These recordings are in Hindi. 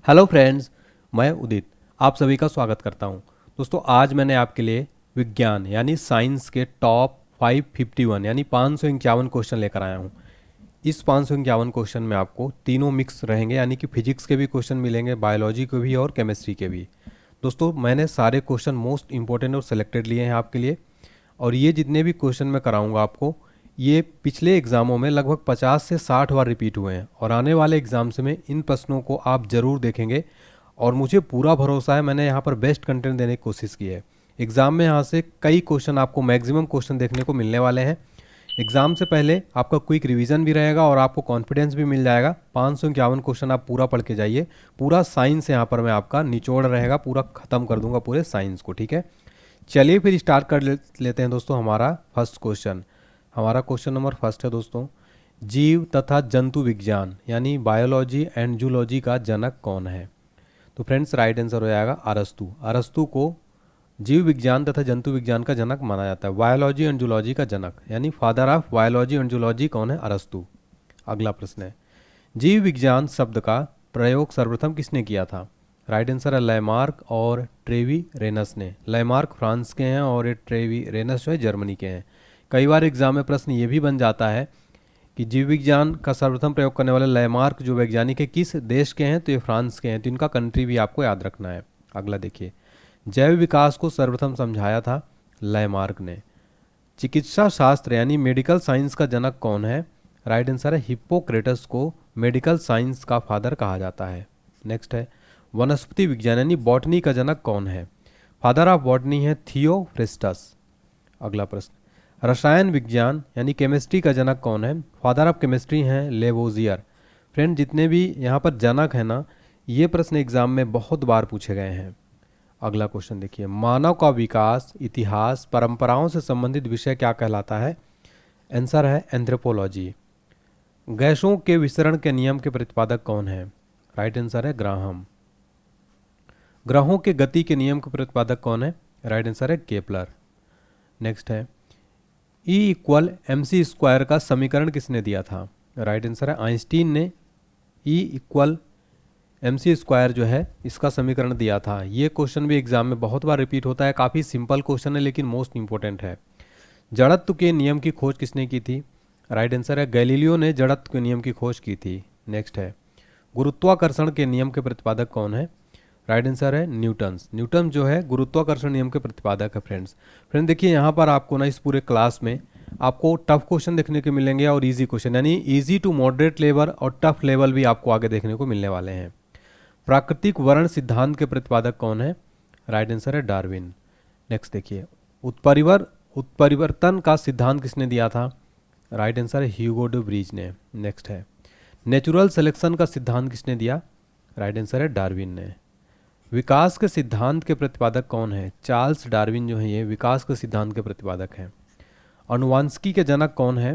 हेलो फ्रेंड्स, मैं उदित आप सभी का स्वागत करता हूं। दोस्तों, आज मैंने आपके लिए विज्ञान यानी साइंस के टॉप 551 यानी 551 क्वेश्चन लेकर आया हूं। इस 551 क्वेश्चन में आपको तीनों मिक्स रहेंगे, यानी कि फिजिक्स के भी क्वेश्चन मिलेंगे, बायोलॉजी के भी और केमिस्ट्री के भी। दोस्तों, मैंने सारे क्वेश्चन मोस्ट इंपॉर्टेंट और सिलेक्टेड लिए हैं आपके लिए। और ये जितने भी क्वेश्चन मैं कराऊंगा आपको, ये पिछले एग्ज़ामों में लगभग 50 से 60 बार रिपीट हुए हैं और आने वाले एग्ज़ाम्स में इन प्रश्नों को आप ज़रूर देखेंगे। और मुझे पूरा भरोसा है, मैंने यहाँ पर बेस्ट कंटेंट देने की कोशिश की है। एग्ज़ाम में यहाँ से कई क्वेश्चन, आपको मैक्सिमम क्वेश्चन देखने को मिलने वाले हैं। एग्ज़ाम से पहले आपका क्विक रिवीजन भी रहेगा और आपको कॉन्फिडेंस भी मिल जाएगा। 551 क्वेश्चन आप पूरा पढ़ के जाइए। पूरा साइंस यहाँ पर मैं आपका निचोड़ रहेगा, पूरा ख़त्म कर दूंगा पूरे साइंस को, ठीक है। चलिए फिर स्टार्ट कर लेते हैं दोस्तों। हमारा क्वेश्चन नंबर फर्स्ट है दोस्तों, जीव तथा जंतु विज्ञान यानी बायोलॉजी एंड जूलॉजी का जनक कौन है? तो फ्रेंड्स, राइट आंसर हो जाएगा अरस्तु। अरस्तु को जीव विज्ञान तथा जंतु विज्ञान का जनक माना जाता है। बायोलॉजी एंड जूलॉजी का जनक यानी father of biology and zoology कौन है? अरस्तु। अगला प्रश्न है, जीव विज्ञान शब्द का प्रयोग सर्वप्रथम किसने किया था? राइट आंसर है लेमार्क और ट्रेवी रेनस ने। लेमार्क फ्रांस के हैं और ये ट्रेवी रेनस जो है जर्मनी के हैं। कई बार एग्जाम में प्रश्न ये भी बन जाता है कि जीव विज्ञान का सर्वप्रथम प्रयोग करने वाले लेमार्क जो वैज्ञानिक है किस देश के हैं? तो ये फ्रांस के हैं, तो इनका कंट्री भी आपको याद रखना है। अगला देखिए, जैव विकास को सर्वप्रथम समझाया था लेमार्क ने। चिकित्सा शास्त्र यानी मेडिकल साइंस का जनक कौन है? राइट आंसर है हिप्पोक्रेटस को मेडिकल साइंस का फादर कहा जाता है। नेक्स्ट है, वनस्पति विज्ञान यानी बॉटनी का जनक कौन है? फादर ऑफ बॉटनी है थियोफ्रिस्टस। अगला प्रश्न, रसायन विज्ञान यानी केमिस्ट्री का जनक कौन है? फादर ऑफ केमिस्ट्री हैं लेवोजियर। फ्रेंड, जितने भी यहाँ पर जनक हैं ना, ये प्रश्न एग्जाम में बहुत बार पूछे गए हैं। अगला क्वेश्चन देखिए, मानव का विकास, इतिहास, परंपराओं से संबंधित विषय क्या कहलाता है? आंसर है एंथ्रोपोलॉजी। गैसों के विसरण के नियम के प्रतिपादक कौन है? राइट आंसर है ग्राहम। ग्रहों के गति के नियम के प्रतिपादक कौन है? राइट आंसर है केपलर। नेक्स्ट है, E equal M C square का समीकरण किसने दिया था? राइट आंसर है आइंस्टीन ने E equal M C square जो है इसका समीकरण दिया था। ये क्वेश्चन भी एग्जाम में बहुत बार रिपीट होता है। काफ़ी सिंपल क्वेश्चन है लेकिन मोस्ट इंपॉर्टेंट है। जड़त्व के नियम की खोज किसने की थी? राइट आंसर है गैलीलियो ने जड़त्व के नियम की खोज की थी। नेक्स्ट है, गुरुत्वाकर्षण के नियम के प्रतिपादक कौन है? राइट आंसर है न्यूटन जो है गुरुत्वाकर्षण नियम के प्रतिपादक है। फ्रेंड देखिए, यहाँ पर आपको ना इस पूरे क्लास में आपको टफ क्वेश्चन देखने को मिलेंगे और इजी क्वेश्चन, यानी इजी टू मॉडरेट लेवल और टफ लेवल भी आपको आगे देखने को मिलने वाले हैं। प्राकृतिक वर्ण सिद्धांत के प्रतिपादक कौन है? राइट आंसर है डार्विन। नेक्स्ट देखिए, उत्परिवर्तन का सिद्धांत किसने दिया था? राइट आंसर है ह्यूगो डे ब्रीज ने। नेक्स्ट है, नेचुरल सिलेक्शन का सिद्धांत किसने दिया? राइट आंसर है डार्विन ने। विकास के सिद्धांत के प्रतिपादक कौन है? चार्ल्स डार्विन जो है ये विकास के सिद्धांत के प्रतिपादक हैं। अनुवांशिकी के जनक कौन है?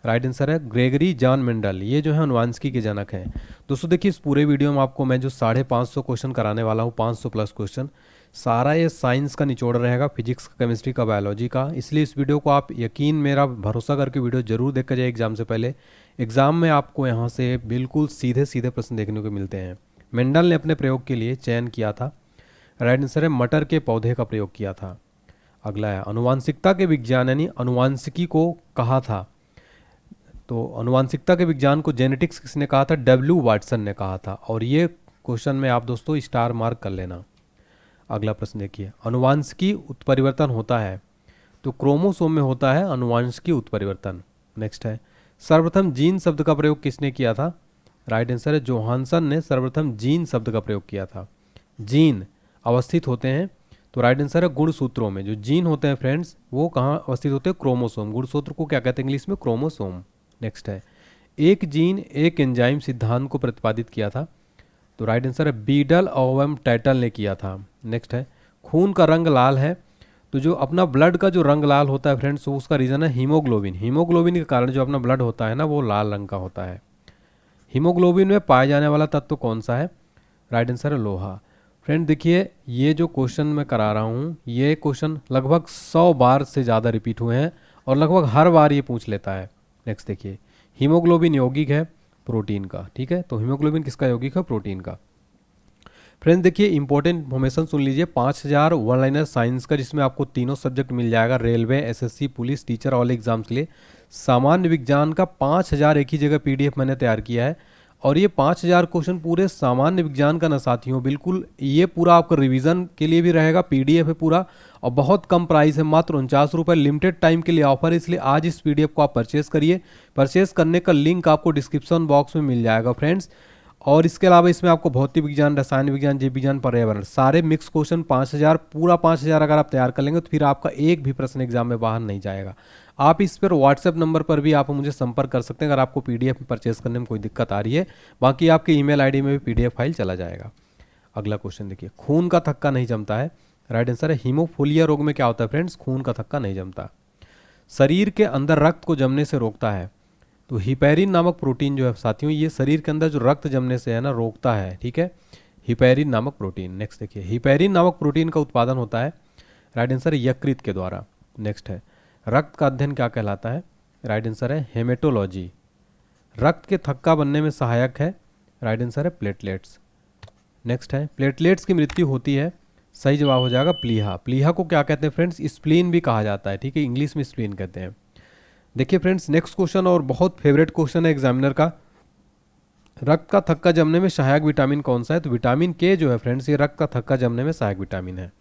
राइट आंसर है ग्रेगरी जॉन मेंडल। ये जो है अनुवांशिकी के जनक हैं। दोस्तों देखिए, इस पूरे वीडियो में आपको मैं जो 550 क्वेश्चन कराने वाला हूँ, 500 प्लस क्वेश्चन, सारा ये साइंस का निचोड़ रहेगा, फिजिक्स का, केमिस्ट्री का, बायोलॉजी का। इसलिए इस वीडियो को आप यकीन, मेरा भरोसा करके वीडियो जरूर देख कर जाए एग्जाम से पहले। एग्जाम में आपको यहाँ से बिल्कुल सीधे सीधे प्रश्न देखने को मिलते हैं। मेंडल ने अपने प्रयोग के लिए चयन किया था। राइट आंसर है मटर के पौधे का प्रयोग किया था। अगला है, अनुवांशिकता के विज्ञान यानी अनुवांशिकी को कहा था। तो अनुवांशिकता के विज्ञान को जेनेटिक्स किसने कहा था? डब्ल्यू वाटसन ने कहा था। और ये क्वेश्चन में आप दोस्तों स्टार मार्क कर लेना। अगला प्रश्न देखिए, अनुवांशिकी उत्परिवर्तन होता है तो क्रोमोसोम में होता है अनुवांशिकी उत्परिवर्तन। नेक्स्ट है, सर्वप्रथम जीन शब्द का प्रयोग किसने किया था? राइट आंसर है जोहानसन ने सर्वप्रथम जीन शब्द का प्रयोग किया था। जीन अवस्थित होते हैं, तो राइट आंसर है गुणसूत्रों में। जो जीन होते हैं फ्रेंड्स, वो कहाँ अवस्थित होते हैं? क्रोमोसोम। गुणसूत्र को क्या कहते हैं इंग्लिश में? क्रोमोसोम। नेक्स्ट है, एक जीन एक एंजाइम सिद्धांत को प्रतिपादित किया था। तो राइट आंसर है बीडल एवं टाइटल ने किया था। नेक्स्ट है, खून का रंग लाल है, तो जो अपना ब्लड का जो रंग लाल होता है फ्रेंड्स, उसका रीज़न है हीमोग्लोबिन। हीमोग्लोबिन के कारण जो अपना ब्लड होता है ना, वो लाल रंग का होता है। हीमोग्लोबिन में पाया जाने वाला तत्व कौन सा है? राइट आंसर है लोहा। फ्रेंड देखिए, ये जो क्वेश्चन मैं करा रहा हूँ, ये क्वेश्चन लगभग 100 बार से ज़्यादा रिपीट हुए हैं और लगभग हर बार ये पूछ लेता है। नेक्स्ट देखिए, हीमोग्लोबिन यौगिक है प्रोटीन का, ठीक है। तो हीमोग्लोबिन किसका यौगिक है? प्रोटीन का। फ्रेंड्स देखिए इंपॉर्टेंट इन्फॉर्मेशन सुन लीजिए। 5000 वन लाइनर साइंस का, जिसमें आपको तीनों सब्जेक्ट मिल जाएगा, railway, SSC, police, teacher, all exams के लिए। सामान्य विज्ञान का 5000 एक ही जगह पीडीएफ मैंने तैयार किया है, और ये 5000 क्वेश्चन पूरे सामान्य विज्ञान का ना साथियों, बिल्कुल ये पूरा आपका रिवीजन के लिए भी रहेगा, पीडीएफ है पूरा, और बहुत कम प्राइस है, मात्र 49 रुपये, लिमिटेड टाइम के लिए ऑफर है, इसलिए आज इस पीडीएफ को आप परचेज करिए। परचेज करने का लिंक आपको डिस्क्रिप्शन बॉक्स में मिल जाएगा फ्रेंड्स। और इसके अलावा इसमें आपको भौतिक विज्ञान, रसायन विज्ञान, जीव विज्ञान, पर्यावरण, सारे मिक्स क्वेश्चन 5000, पूरा 5000 अगर आप तैयार कर लेंगे तो फिर आपका एक भी प्रश्न एग्जाम में बाहर नहीं जाएगा। आप इस पर व्हाट्सएप नंबर पर भी आप मुझे संपर्क कर सकते हैं अगर आपको पीडीएफ परचेस करने में कोई दिक्कत आ रही है। बाकी आपके ईमेल आईडी में भी पीडीएफ फाइल चला जाएगा। अगला क्वेश्चन देखिए, खून का थक्का नहीं जमता है, राइट आंसर है हीमोफीलिया रोग में क्या होता है फ्रेंड्स, खून का थक्का नहीं जमता। शरीर के अंदर रक्त को जमने से रोकता है, तो हिपैरिन नामक प्रोटीन जो है साथियों, ये शरीर के अंदर जो रक्त जमने से है ना रोकता है, ठीक है, हिपैरिन नामक प्रोटीन। नेक्स्ट देखिए, हिपैरिन नामक प्रोटीन का उत्पादन होता है, राइट आंसर है यकृत के द्वारा। नेक्स्ट है, रक्त का अध्ययन क्या कहलाता है, राइट आंसर है हेमेटोलॉजी। रक्त के थक्का बनने में सहायक है, राइट आंसर है प्लेटलेट्स। नेक्स्ट है, प्लेटलेट्स की मृत्यु होती है, सही जवाब हो जाएगा प्लीहा। प्लीहा को क्या कहते हैं फ्रेंड्स, स्प्लीन भी कहा जाता है, ठीक है, इंग्लिश में स्प्लीन कहते हैं। देखिए फ्रेंड्स नेक्स्ट क्वेश्चन, और बहुत फेवरेट क्वेश्चन है एग्जामिनर का, रक्त का थक्का जमने में सहायक विटामिन कौन सा है, तो विटामिन के जो है फ्रेंड्स, ये रक्त का थक्का जमने में सहायक विटामिन है।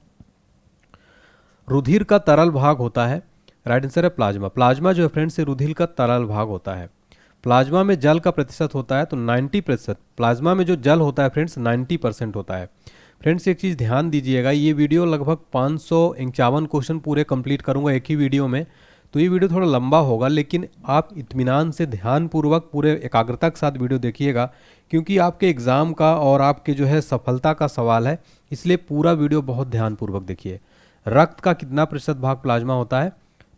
रुधिर का तरल भाग होता है, राइट आंसर है प्लाज्मा। प्लाज्मा जो है फ्रेंड्स, ये रुधिर का तरल भाग होता है। प्लाज्मा में जल का प्रतिशत होता है, तो 90%। प्लाज्मा में जो जल होता है फ्रेंड्स 90% होता है। फ्रेंड्स एक चीज़ ध्यान दीजिएगा, ये वीडियो लगभग 551 क्वेश्चन पूरे कंप्लीट करूंगा एक ही वीडियो में, तो ये वीडियो थोड़ा लंबा होगा, लेकिन आप इत्मीनान से ध्यानपूर्वक पूरे एकाग्रता के साथ वीडियो देखिएगा, क्योंकि आपके एग्ज़ाम का और आपके जो है सफलता का सवाल है, इसलिए पूरा वीडियो बहुत ध्यानपूर्वक देखिए। रक्त का कितना प्रतिशत भाग प्लाज्मा होता है,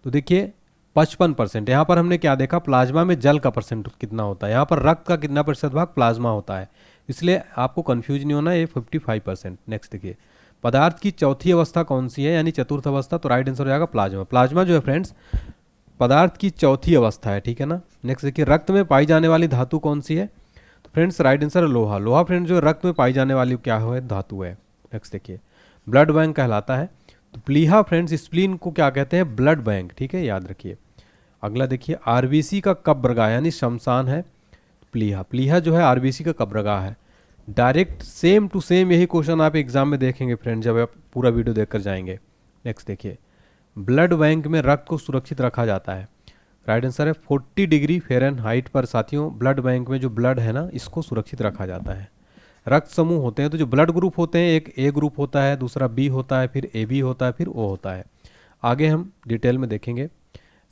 तो देखिए 55%। यहाँ पर हमने क्या देखा, प्लाज्मा में जल का परसेंट कितना होता है, यहाँ पर रक्त का कितना प्रतिशत भाग प्लाज्मा होता है, इसलिए आपको कंफ्यूज नहीं होना, ये 55%। नेक्स्ट देखिए, पदार्थ की चौथी अवस्था कौन सी है, यानी चतुर्थ अवस्था, तो राइट आंसर हो जाएगा प्लाज्मा। प्लाज्मा जो है फ्रेंड्स पदार्थ की चौथी अवस्था है, ठीक है ना। नेक्स्ट देखिए, रक्त में पाई जाने वाली धातु कौन सी है, तो फ्रेंड्स राइट आंसर है लोहा। लोहा फ्रेंड्स जो रक्त में पाई जाने वाली क्या है, धातु है। नेक्स्ट देखिए, ब्लड बैंक कहलाता है, तो प्लीहा फ्रेंड्स स्प्लीन को क्या कहते हैं, ब्लड बैंक, ठीक है, याद रखिए। अगला देखिए, आरबीसी का कब्रगाह यानी शमशान है, प्लीहा। प्लीहा जो है आरबीसी का कब्रगाह है। डायरेक्ट सेम टू सेम यही क्वेश्चन आप एग्जाम में देखेंगे फ्रेंड, जब आप पूरा वीडियो देखकर जाएंगे। नेक्स्ट देखिए, ब्लड बैंक में रक्त को सुरक्षित रखा जाता है, राइट आंसर है 40 डिग्री फ़ारेनहाइट पर साथियों। ब्लड बैंक में जो ब्लड है ना, इसको सुरक्षित रखा जाता है। रक्त समूह होते हैं, तो जो ब्लड ग्रुप होते हैं, एक ए ग्रुप होता है, दूसरा बी होता है, फिर ए बी होता है, फिर ओ होता है। आगे हम डिटेल में देखेंगे।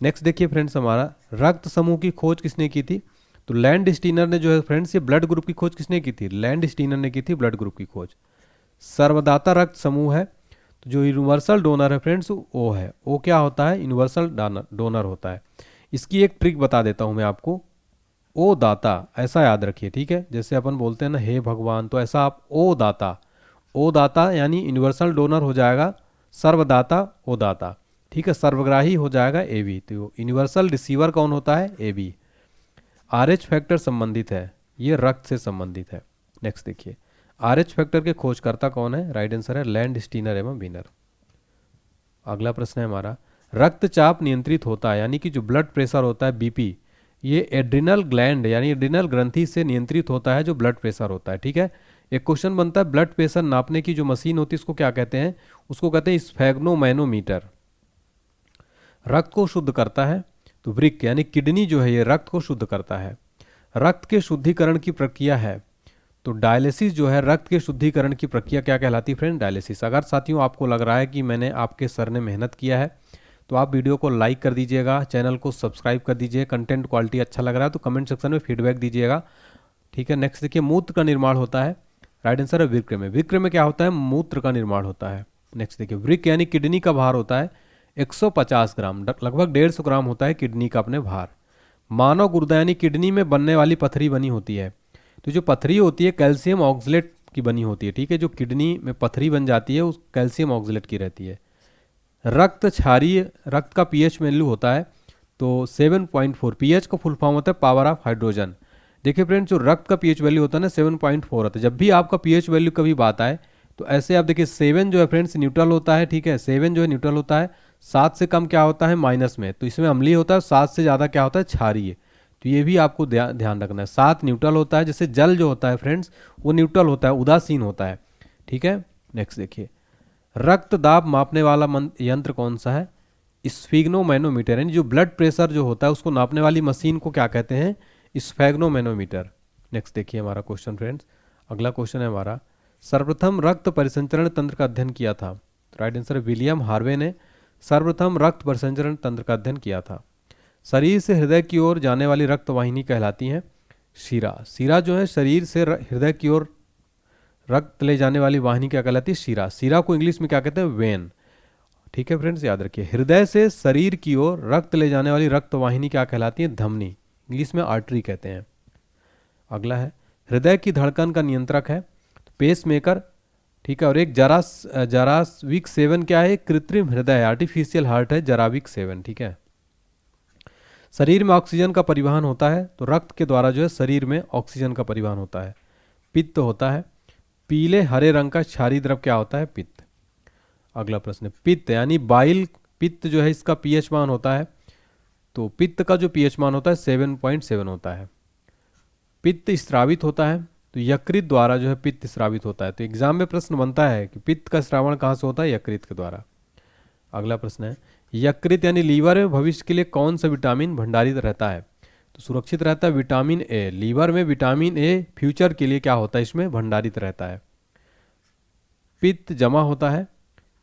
नेक्स्ट देखिए फ्रेंड्स, हमारा रक्त समूह की खोज किसने की थी, तो लैंड स्टीनर ने जो है फ्रेंड्स, ये ब्लड ग्रुप की खोज किसने की थी, लैंड स्टीनर ने की थी ब्लड ग्रुप की खोज। सर्वदाता रक्त समूह है, तो जो यूनिवर्सल डोनर है फ्रेंड्स वो है, वो क्या होता है, यूनिवर्सल डोनर होता है। इसकी एक ट्रिक बता देता हूँ मैं आपको, ओ दाता ऐसा याद रखिए, ठीक है, जैसे अपन बोलते हैं ना हे भगवान, तो ऐसा आप ओ दाता यानी यूनिवर्सल डोनर हो जाएगा सर्वदाता ओ दाता, ठीक है। सर्वग्राही हो जाएगा ए बी, तो यूनिवर्सल रिसीवर कौन होता है, ए बी। RH फैक्टर संबंधित है, ये रक्त से संबंधित है। नेक्स्ट देखिए, RH फैक्टर के खोजकर्ता कौन है, राइट आंसर है लैंड स्टीनर एवं विनर। अगला प्रश्न है हमारा, रक्तचाप नियंत्रित होता है, यानी कि जो ब्लड प्रेशर होता है बीपी, ये एड्रिनल ग्लैंड यानी एड्रिनल ग्रंथि से नियंत्रित होता है, जो ब्लड प्रेशर होता है, ठीक है। एक क्वेश्चन बनता है, ब्लड प्रेशर नापने की जो मशीन होती है उसको क्या कहते हैं, उसको कहते हैं स्फेग्नोमैनोमीटर। रक्त को शुद्ध करता है, तो वृक्क यानी किडनी जो है ये रक्त को शुद्ध करता है। रक्त के शुद्धिकरण की प्रक्रिया है, तो डायलिसिस जो है रक्त के शुद्धिकरण की प्रक्रिया क्या कहलाती है फ्रेंड, डायलिसिस। अगर साथियों आपको लग रहा है कि मैंने आपके सर ने मेहनत किया है, तो आप वीडियो को लाइक कर दीजिएगा, चैनल को सब्सक्राइब कर दीजिए, कंटेंट क्वालिटी अच्छा लग रहा है तो कमेंट सेक्शन में फीडबैक दीजिएगा, ठीक है। नेक्स्ट देखिए, मूत्र का निर्माण होता है, राइट आंसर है वृक्क में। वृक्क में क्या होता है, मूत्र का निर्माण होता है। नेक्स्ट देखिए, वृक्क यानी किडनी का भार होता है 150 ग्राम, लगभग 150 ग्राम होता है किडनी का अपने भार। मानव गुर्दा यानी किडनी में बनने वाली पथरी बनी होती है, तो जो पथरी होती है कैल्शियम ऑक्सलेट की बनी होती है, ठीक है। जो किडनी में पथरी बन जाती है उस कैल्शियम ऑक्सलेट की रहती है। रक्त क्षारीय रक्त का पीएच वैल्यू होता है, तो 7.4। पीएच का फुल फॉर्म होता है पावर ऑफ हाइड्रोजन, देखिए फ्रेंड्स, जो रक्त का पीएच वैल्यू होता है ना 7.4 होता है। जब भी आपका पीएच वैल्यू कभी बात आए तो ऐसे आप देखिए 7 जो है फ्रेंड्स न्यूट्रल होता है, ठीक है, 7 जो है न्यूट्रल होता है, 7 से कम क्या होता है माइनस में, तो इसमें अम्लीय होता है, 7 से ज़्यादा क्या होता है क्षारीय। तो ये भी आपको ध्यान रखना है। 7 न्यूट्रल होता है, जैसे जल जो होता है फ्रेंड्स वो न्यूट्रल होता है, उदासीन होता है, ठीक है। नेक्स्ट देखिए, रक्त दाब मापने वाला यंत्र कौन सा है? स्फिग्नोमैनोमीटर, यानी जो ब्लड प्रेशर जो होता है उसको नापने वाली मशीन को क्या कहते हैं? स्फैग्नोमैनोमीटर। नेक्स्ट देखिए हमारा क्वेश्चन फ्रेंड्स, अगला क्वेश्चन है हमारा, सर्वप्रथम रक्त परिसंचरण तंत्र का अध्ययन किया था? तो राइट आंसर है विलियम हार्वे ने सर्वप्रथम रक्त परिसंचरण तंत्र का अध्ययन किया था। शरीर से हृदय की ओर जाने वाली रक्त वाहिनी कहलाती है शिरा। शिरा जो है शरीर से हृदय की ओर रक्त ले जाने वाली वाहिनी क्या कहलाती है? शिरा। शिरा को इंग्लिश में क्या कहते हैं? वेन। ठीक है फ्रेंड्स, याद रखिए, हृदय से शरीर की ओर रक्त ले जाने वाली रक्त वाहिनी क्या कहलाती है? धमनी, इंग्लिश में आर्टरी कहते हैं। अगला है, हृदय की धड़कन का नियंत्रक है पेस मेकर, ठीक है। और एक जराविक 7 क्या है? कृत्रिम हृदय, आर्टिफिशियल हार्ट है जराविक 7, ठीक है। शरीर में ऑक्सीजन का परिवहन होता है, तो रक्त के द्वारा जो है शरीर में ऑक्सीजन का परिवहन होता है। पित्त होता है, पीले हरे रंग का क्षारीय द्रव क्या होता है? पित्त। अगला प्रश्न, पित्त यानी बाइल, पित्त जो है इसका पीएच मान होता है, तो पित्त का जो पीएच मान होता है 7.7 होता है। पित्त स्रावित होता है, तो यकृत द्वारा जो है पित्त स्रावित होता है। तो एग्जाम में प्रश्न बनता है कि पित्त का श्रावण कहाँ से होता है? यकृत के द्वारा। अगला प्रश्न है, यकृत यानी लीवर में भविष्य के लिए कौन सा विटामिन भंडारित रहता है? तो सुरक्षित रहता है विटामिन ए। लीवर में विटामिन ए फ्यूचर के लिए क्या होता है? इसमें भंडारित रहता है। पित्त जमा होता है,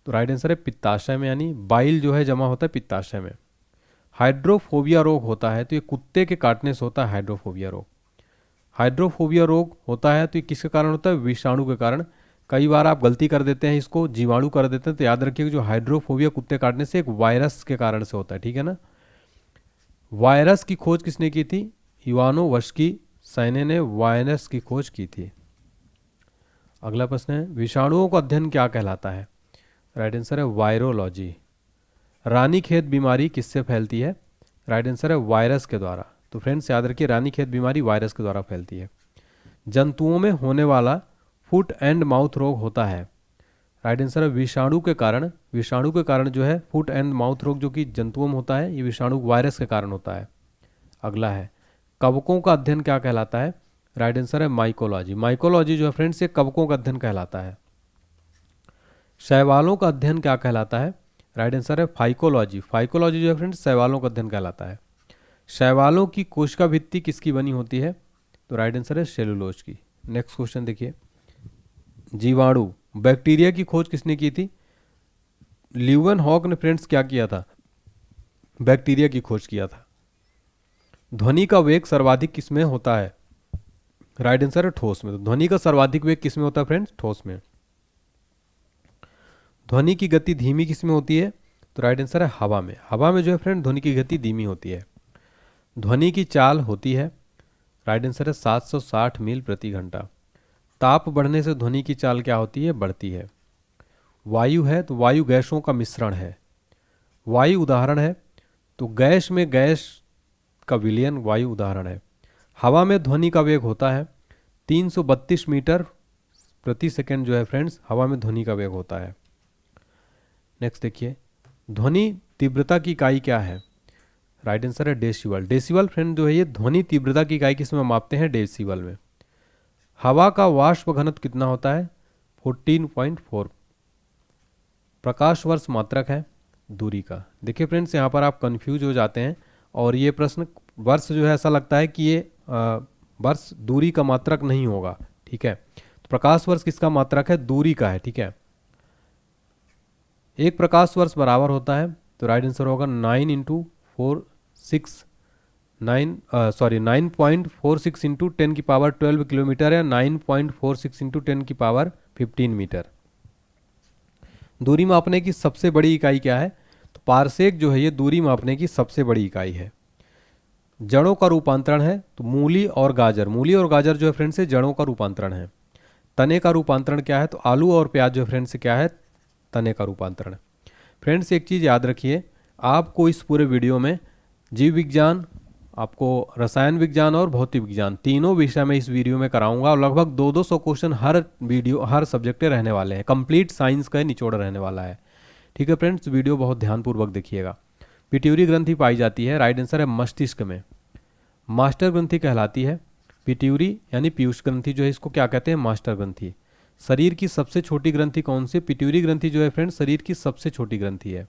तो राइट आंसर है पित्ताशय में, यानी बाइल जो है जमा होता है पित्ताशय में। हाइड्रोफोबिया रोग होता है, तो ये कुत्ते के काटने से होता है हाइड्रोफोबिया रोग। हाइड्रोफोबिया रोग होता है तो ये किसके कारण होता है? विषाणु के कारण। कई बार आप गलती कर देते हैं, इसको जीवाणु कर देते हैं, तो याद रखिए जो हाइड्रोफोबिया कुत्ते काटने से एक वायरस के कारण से होता है, ठीक है ना। वायरस की खोज किसने की थी? इवानोवस्की सैने ने वायरस की खोज की थी। अगला प्रश्न है, विषाणुओं का अध्ययन क्या कहलाता है? राइट आंसर है वायरोलॉजी। रानीखेत बीमारी किससे फैलती है? राइट आंसर है वायरस के द्वारा। तो फ्रेंड्स याद रखिए, रानीखेत बीमारी वायरस के द्वारा फैलती है। जंतुओं में होने वाला फुट एंड माउथ रोग होता है? राइट आंसर है विषाणु के कारण। विषाणु के कारण जो है फुट एंड माउथ रोग जो कि जंतुओं में होता है, ये विषाणु वायरस के कारण होता है। अगला है, कवकों का अध्ययन क्या कहलाता है? राइट आंसर है माइकोलॉजी। माइकोलॉजी जो है फ्रेंड्स ये कवकों का अध्ययन कहलाता है। शैवालों का अध्ययन क्या कहलाता है? राइट आंसर है फाइकोलॉजी। फाइकोलॉजी जो है फ्रेंड्स शैवालों का अध्ययन कहलाता है। शैवालों की कोशिका भित्ति किसकी बनी होती है? तो राइट आंसर है सेलुलोज की। नेक्स्ट क्वेश्चन देखिए, जीवाणु, बैक्टीरिया की खोज किसने की थी? ल्यूवेनहॉक ने फ्रेंड्स क्या किया था? बैक्टीरिया की खोज किया था। ध्वनि का वेग सर्वाधिक किसमें होता है? राइट आंसर है ठोस में। तो ध्वनि का सर्वाधिक वेग किसमें होता है फ्रेंड्स? ठोस में। ध्वनि की गति धीमी किसमें होती है? तो राइट आंसर है हवा में। हवा में जो है फ्रेंड ध्वनि की गति धीमी होती है। ध्वनि की चाल होती है, राइट आंसर है 760 मील प्रति घंटा। ताप बढ़ने से ध्वनि की चाल क्या होती है? बढ़ती है। वायु है तो वायु गैसों का मिश्रण है। वायु उदाहरण है, तो गैस में गैस का विलयन वायु उदाहरण है। हवा में ध्वनि का वेग होता है 332 मीटर प्रति सेकंड जो है फ्रेंड्स, हवा में ध्वनि का वेग होता है। नेक्स्ट देखिए, ध्वनि तीव्रता की इकाई क्या है? राइट आंसर है डेसिबल। डेसिबल फ्रेंड जो है ये ध्वनि तीव्रता की इकाई किसमें मापते हैं? डेसिबल में। हवा का वाष्प घनत्व कितना होता है? 14.4। प्रकाश वर्ष मात्रक है दूरी का। देखिए फ्रेंड्स यहाँ पर आप कंफ्यूज हो जाते हैं और ये प्रश्न वर्ष जो है ऐसा लगता है कि ये वर्ष दूरी का मात्रक नहीं होगा, ठीक है। तो प्रकाश वर्ष किसका मात्रक है? दूरी का है, ठीक है। एक प्रकाश वर्ष बराबर होता है, तो राइट आंसर होगा 9.46 इंटू 10 की पावर 12 किलोमीटर या 9.46 इंटू 10 की पावर 15 मीटर। दूरी मापने की सबसे बड़ी इकाई क्या है? तो पारसेक जो है ये दूरी मापने की सबसे बड़ी इकाई है। जड़ों का रूपांतरण है, तो मूली और गाजर। मूली और गाजर जो है फ्रेंड्स से जड़ों का रूपांतरण है। तने का रूपांतरण क्या है? तो आलू और प्याज जो है फ्रेंड्स से क्या है? तने का रूपांतरण। फ्रेंड्स एक चीज़ याद रखिए, आपको इस पूरे वीडियो में जीव विज्ञान, आपको रसायन विज्ञान और भौतिक विज्ञान तीनों विषय में इस वीडियो में कराऊंगा और लगभग 200 क्वेश्चन हर सब्जेक्ट के रहने वाले हैं। कंप्लीट साइंस का निचोड़ रहने वाला है। ठीक है फ्रेंड्स, वीडियो बहुत ध्यानपूर्वक देखिएगा। पिट्यूटरी ग्रंथि पाई जाती है, राइट आंसर है मस्तिष्क में। मास्टर ग्रंथि कहलाती है पिट्यूटरी यानी पीयूष ग्रंथि जो है इसको क्या कहते हैं, मास्टर ग्रंथि। शरीर की सबसे छोटी ग्रंथि कौन सी? पिट्यूटरी ग्रंथि जो है फ्रेंड्स शरीर की सबसे छोटी ग्रंथि है।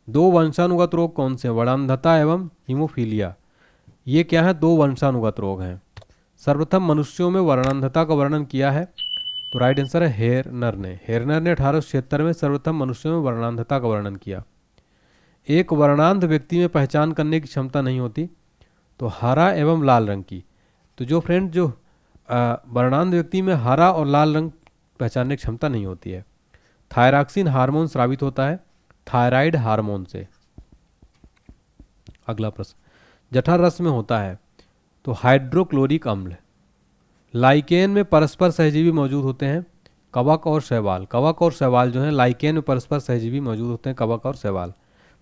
दो वंशानुगत रोग कौन से हैं? वर्णांधता एवं हीमोफीलिया। ये क्या है? दो वंशानुगत रोग हैं। सर्वप्रथम मनुष्यों में वर्णांधता का वर्णन किया है तो राइट आंसर है हेरनर ने। हेरनर ने 1876 में सर्वप्रथम मनुष्यों में वर्णांधता का वर्णन किया। एक वर्णांध व्यक्ति में पहचान करने की क्षमता नहीं होती तो हरा एवं लाल रंग की। तो जो फ्रेंड जो वर्णांध व्यक्ति में हरा और लाल रंग पहचानने की क्षमता नहीं होती है। थायरॉक्सिन हार्मोन स्रावित होता है थायराइड हार्मोन से। अगला प्रश्न, जठर रस में होता है तो हाइड्रोक्लोरिक अम्ल। लाइकेन में परस्पर सहजीवी मौजूद होते हैं कवक और शैवाल। कवक और शैवाल जो है लाइकेन में परस्पर सहजीवी मौजूद होते हैं कवक और शैवाल।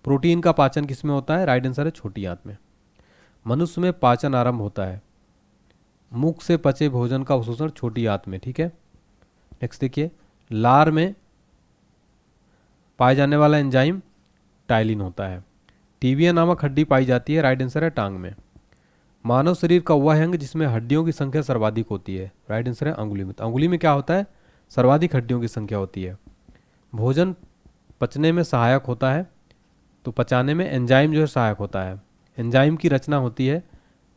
प्रोटीन का पाचन किसमें होता है? राइट आंसर है छोटी आंत में। मनुष्य में पाचन आरंभ होता है मुख से पचे भोजन का अवशोषण छोटी आंत में। ठीक है, नेक्स्ट देखिए, लार में पाए जाने वाला एंजाइम टाइलिन होता है। टीबिया नामक हड्डी पाई जाती है, राइट आंसर है टांग में। मानव शरीर का वह अंग जिसमें हड्डियों की संख्या सर्वाधिक होती है, राइट आंसर है अंगुली में। तो अंगुली में क्या होता है? सर्वाधिक हड्डियों की संख्या होती है। भोजन पचने में सहायक होता है तो पचाने में एंजाइम जो है सहायक होता है। एंजाइम की रचना होती है,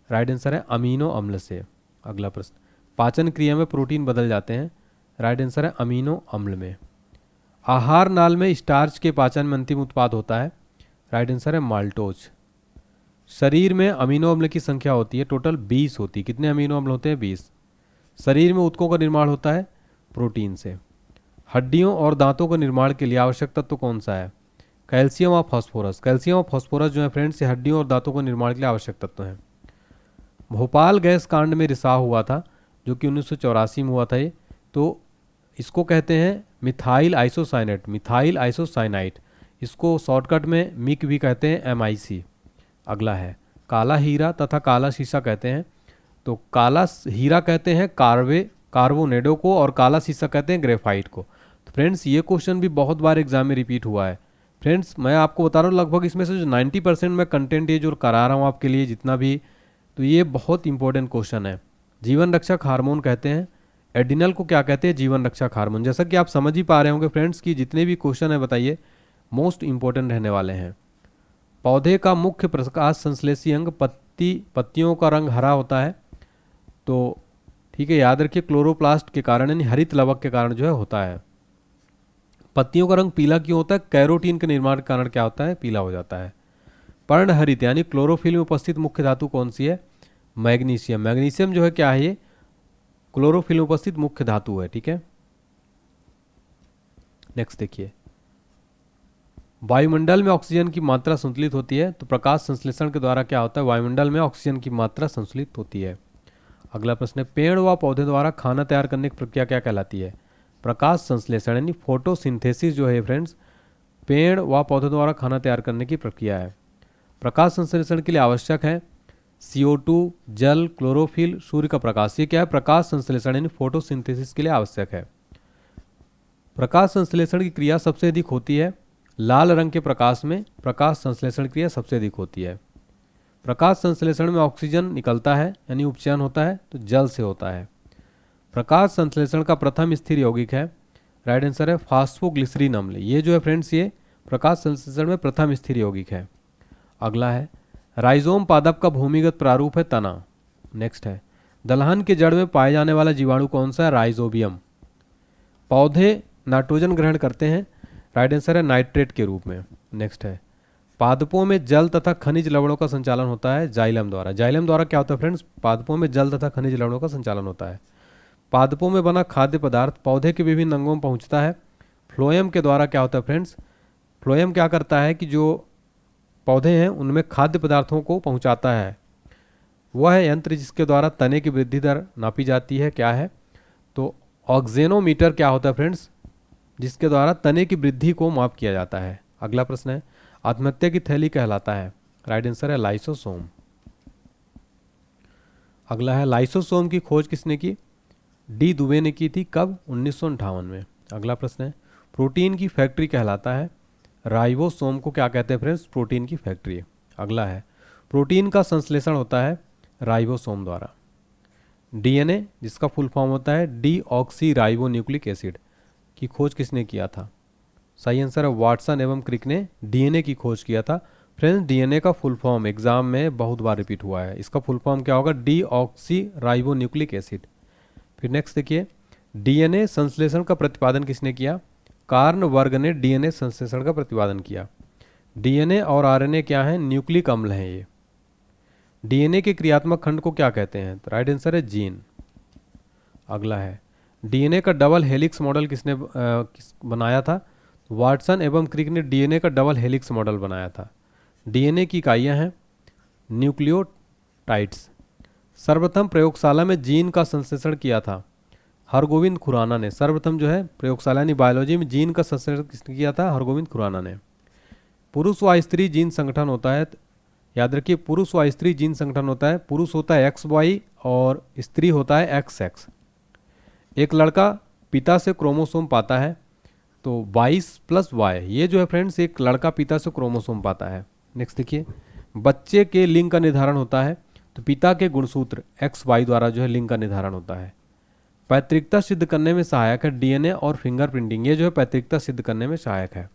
राइट आंसर है अमीनो अम्ल से। अगला प्रश्न, पाचन क्रिया में प्रोटीन बदल जाते हैं, राइट आंसर है अमीनो अम्ल में। आहार नाल में स्टार्च के पाचन में अंतिम उत्पाद होता है, राइट आंसर है माल्टोज। शरीर में अमीनो अम्ल की संख्या होती है टोटल 20 होती है। कितने अमीनो अम्ल होते हैं? 20। शरीर में ऊतकों का निर्माण होता है प्रोटीन से। हड्डियों और दांतों के निर्माण के लिए आवश्यक तत्व कौन सा है? कैल्शियम और फास्फोरस। कैल्शियम और फास्फोरस जो है फ्रेंड्स ये हड्डियों और दांतों के निर्माण के लिए आवश्यक तत्व हैं। भोपाल गैस कांड में रिसाव हुआ था जो कि 1984 में हुआ था ये, तो इसको कहते हैं मिथाइल आइसोसाइनेट, मिथाइल आइसोसाइनाइट। इसको शॉर्टकट में मिक भी कहते हैं, MIC। अगला है काला हीरा तथा काला शीशा कहते हैं, तो काला हीरा कहते हैं कार्बोनेडो को और काला शीशा कहते हैं ग्रेफाइट को। तो फ्रेंड्स ये क्वेश्चन भी बहुत बार एग्जाम में रिपीट हुआ है। फ्रेंड्स मैं आपको बता रहा हूँ लगभग इसमें से जो 90% मैं कंटेंट ये जो करा रहा हूँ आपके लिए जितना भी, तो ये बहुत इंपॉर्टेंट क्वेश्चन है। जीवन रक्षक हार्मोन कहते हैं, एडिनल को क्या कहते हैं? जीवन रक्षक हार्मोन। जैसा कि आप समझ ही पा रहे होंगे फ्रेंड्स कि जितने भी क्वेश्चन है बताइए मोस्ट इंपॉर्टेंट रहने वाले हैं। पौधे का मुख्य प्रकाश संश्लेषी अंग पत्तियों का रंग हरा होता है, तो ठीक है याद रखिए क्लोरोप्लास्ट के कारण यानी हरित लवक के कारण जो है होता है। पत्तियों का रंग पीला क्यों होता है? कैरोटीन के निर्माण के कारण क्या होता है? पीला हो जाता है। पर्णहरित यानी क्लोरोफिल में उपस्थित मुख्य धातु कौन सी है? मैग्नीशियम। मैग्नीशियम जो है क्या है? ये क्लोरोफिल में उपस्थित मुख्य धातु है। ठीक है, नेक्स्ट देखिए, वायुमंडल में ऑक्सीजन की मात्रा संतुलित होती है तो प्रकाश संश्लेषण के द्वारा क्या होता है? वायुमंडल में ऑक्सीजन की मात्रा संतुलित होती है। अगला प्रश्न है, पेड़ व पौधे द्वारा खाना तैयार करने की प्रक्रिया क्या कहलाती है? प्रकाश संश्लेषण यानी फोटोसिंथेसिस जो है फ्रेंड्स पेड़ व पौधे द्वारा खाना तैयार करने की प्रक्रिया है। प्रकाश संश्लेषण के लिए आवश्यक है CO2, जल, क्लोरोफिल, सूर्य का प्रकाश। ये क्या है? प्रकाश संश्लेषण यानी फोटोसिंथेसिस के लिए आवश्यक है। प्रकाश संश्लेषण की क्रिया सबसे अधिक होती है लाल रंग के प्रकाश में, प्रकाश संश्लेषण क्रिया सबसे अधिक होती है। प्रकाश संश्लेषण में ऑक्सीजन निकलता है यानी उपचयन होता है तो जल से होता है। प्रकाश संश्लेषण का प्रथम स्थिर यौगिक है, राइट आंसर है फास्फोग्लिसरीन अम्ल। ये जो है फ्रेंड्स ये प्रकाश संश्लेषण में प्रथम स्थिर यौगिक है। अगला है राइजोम पादप का भूमिगत प्रारूप है तना। नेक्स्ट है दलहन के जड़ में पाए जाने वाला जीवाणु कौन सा है? राइजोबियम। पौधे नाइट्रोजन ग्रहण करते हैं, राइट आंसर है नाइट्रेट के रूप में। नेक्स्ट है पादपों में जल तथा खनिज लवणों का संचालन होता है जाइलम द्वारा। जाइलम द्वारा क्या होता है फ्रेंड्स? पादपों में जल तथा खनिज लवणों का संचालन होता है। पादपों में बना खाद्य पदार्थ पौधे के विभिन्न अंगों में पहुंचता है, फ्लोएम के द्वारा क्या होता है फ्रेंड्स? फ्लोएम क्या करता है कि जो पौधे हैं उनमें खाद्य पदार्थों को पहुंचाता है। वह है यंत्र जिसके द्वारा तने की वृद्धि दर नापी जाती है, क्या है? तो ऑक्जेनोमीटर क्या होता है फ्रेंड्स? जिसके द्वारा तने की वृद्धि को माप किया जाता है। अगला प्रश्न है आत्महत्या की थैली कहलाता है, राइट आंसर है लाइसोसोम। अगला है लाइसोसोम की खोज किसने की? डी दुबे ने की थी। कब? 1958 में। अगला प्रश्न है प्रोटीन की फैक्ट्री कहलाता है? राइबोसोम को क्या कहते हैं फ्रेंड्स? प्रोटीन की फैक्ट्री। अगला है प्रोटीन का संश्लेषण होता है राइबोसोम द्वारा। डीएनए जिसका फुल फॉर्म होता है D oxy ribo nucleic acid की खोज किसने किया था? सही आंसर है वाटसन एवं क्रिक ने डीएनए की खोज किया था। फ्रेंड्स डीएनए का फुल फॉर्म एग्जाम में बहुत बार रिपीट हुआ है, इसका फुल फॉर्म क्या होगा? D oxy ribo nucleic acid. फिर नेक्स्ट देखिए डीएनए संश्लेषण का प्रतिपादन किसने किया? कार्ल वर्ग ने डीएनए संश्लेषण का प्रतिपादन किया। डीएनए और आरएनए क्या है? न्यूक्लिक अम्ल हैं ये। डीएनए के क्रियात्मक खंड को क्या कहते हैं? तो राइट आंसर है जीन। अगला है डीएनए का डबल हेलिक्स मॉडल किसने बनाया था? वाटसन एवं क्रिक ने डीएनए का डबल हेलिक्स मॉडल बनाया था। डीएनए की इकाइयां हैं न्यूक्लियोटाइड्स। सर्वप्रथम प्रयोगशाला में जीन का संश्लेषण किया था हरगोविंद खुराना ने। सर्वप्रथम जो है प्रयोगशाला यानी बायोलॉजी में जीन का संश्लेषण किसने किया था? हरगोविंद खुराना ने। पुरुष व स्त्री जीन संगठन होता है, याद रखिए पुरुष व स्त्री जीन संगठन होता है। पुरुष होता है XY और स्त्री होता है XX। एक लड़का पिता से क्रोमोसोम पाता है तो 22+Y, ये जो है फ्रेंड्स एक लड़का पिता से क्रोमोसोम पाता है। नेक्स्ट देखिए बच्चे के लिंग का निर्धारण होता है तो पिता के गुणसूत्र XY द्वारा जो है लिंग का निर्धारण होता है। पैतृकता सिद्ध करने में सहायक है डीएनए और फिंगरप्रिंटिंग, ये जो है पैतृकता सिद्ध करने में सहायक है।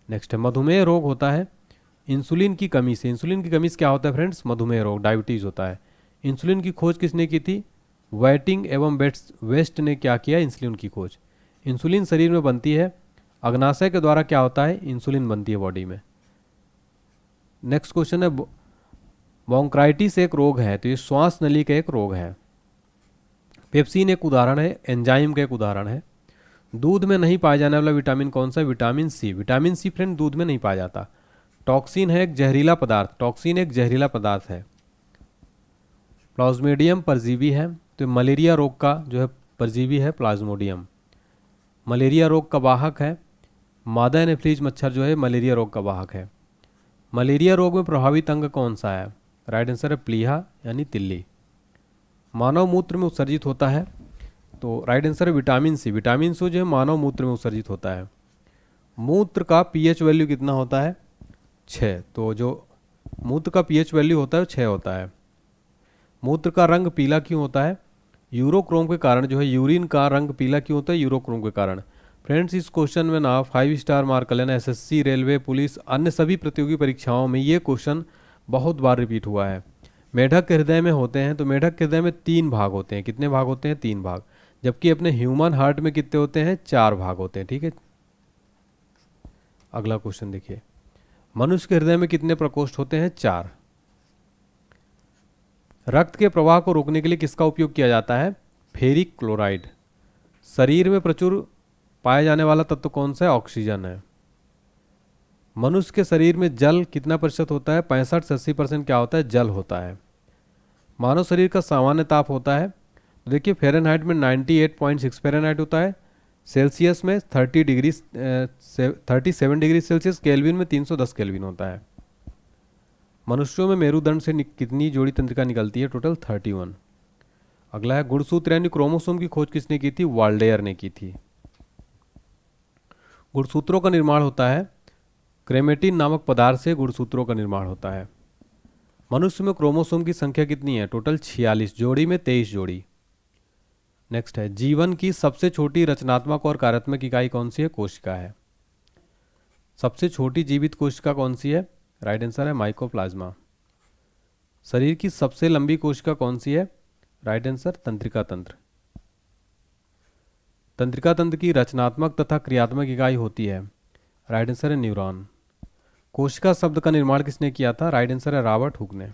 नेक्स्ट है मधुमेह रोग होता है इंसुलिन की कमी से। इंसुलिन की कमी से क्या होता है फ्रेंड्स? मधुमेह रोग, डायबिटीज होता है। इंसुलिन की खोज किसने की थी? वेटिंग एवं वेस्ट ने क्या किया? इंसुलिन की खोज। इंसुलिन शरीर में बनती है, अग्नाशय के द्वारा क्या होता है? इंसुलिन बनती है बॉडी में। नेक्स्ट क्वेश्चन है ब्रोंकाइटिस एक रोग है तो ये श्वास नली का एक रोग है। पेप्सिन एक उदाहरण है, एंजाइम का एक उदाहरण है। दूध में नहीं पाया जाने वाला विटामिन कौन सा है? Vitamin C. Vitamin C friend दूध में नहीं पाया जाता। टॉक्सिन है एक जहरीला पदार्थ, टॉक्सिन एक जहरीला पदार्थ है। प्लाज्मोडियम परजीवी है तो मलेरिया रोग का जो है परजीवी है प्लाज्मोडियम। मलेरिया रोग का वाहक है मादा एनोफिलीज मच्छर जो है मलेरिया रोग का वाहक है। मलेरिया रोग में प्रभावित अंग कौन सा है? राइट आंसर है प्लीहा यानी तिल्ली। मानव मूत्र में उत्सर्जित होता है तो राइट आंसर है विटामिन सी। विटामिन सी जो है मानव मूत्र में उत्सर्जित होता है। मूत्र का पीएच वैल्यू कितना होता है? 6। तो जो मूत्र का पीएच वैल्यू होता है वो 6 होता है। मूत्र का रंग पीला क्यों होता है? यूरोक्रोम के कारण जो है यूरिन का रंग पीला क्यों होता है? यूरोक्रोम के कारण। फ्रेंड्स इस क्वेश्चन में ना 5 स्टार मार्क कर लेना। एसएससी, रेलवे, पुलिस, अन्य सभी प्रतियोगी परीक्षाओं में ये क्वेश्चन बहुत बार रिपीट हुआ है। मेढक के हृदय में होते हैं तो मेढक के हृदय में 3 भाग होते हैं। कितने भाग होते हैं? 3 भाग। जबकि अपने ह्यूमन हार्ट में कितने होते हैं? 4 भाग होते हैं। ठीक है, अगला क्वेश्चन देखिए मनुष्य के हृदय में कितने प्रकोष्ठ होते हैं? 4। रक्त के प्रवाह को रोकने के लिए किसका उपयोग किया जाता है? Ferric chloride. शरीर में प्रचुर पाया जाने वाला तत्व कौन सा है? ऑक्सीजन है। मनुष्य के शरीर में जल कितना प्रतिशत होता है? 65 से 80% क्या होता है? जल होता है। मानव शरीर का सामान्य ताप होता है तो देखिए फ़ारेनहाइट में 98.6 फ़ारेनहाइट होता है, सेल्सियस में 37 डिग्री सेल्सियस, केल्विन में 310 केल्विन होता है। मनुष्यों में मेरुदंड से कितनी जोड़ी तंत्रिका निकलती है? टोटल 31। अगला है गुणसूत्र यानी क्रोमोसोम की खोज किसने की थी? वाल्डेयर ने की थी। गुणसूत्रों का निर्माण होता है क्रेमेटिन नामक पदार्थ से गुणसूत्रों का निर्माण होता है। मनुष्य में क्रोमोसोम की संख्या कितनी है? टोटल 46, जोड़ी में 23 जोड़ी। नेक्स्ट है जीवन की सबसे छोटी रचनात्मक और कार्यात्मक इकाई कौन सी है? कोशिका है। सबसे छोटी जीवित कोशिका कौन सी है? राइट आंसर है माइकोप्लाज्मा। शरीर की सबसे लंबी कोशिका कौन सी है? राइट आंसर तंत्रिका तंत्र। तंत्रिका तंत्र की रचनात्मक तथा क्रियात्मक इकाई होती है? राइट आंसर है न्यूरॉन। कोशिका शब्द का निर्माण किसने किया था? राइट आंसर है रॉबर्ट हुक ने।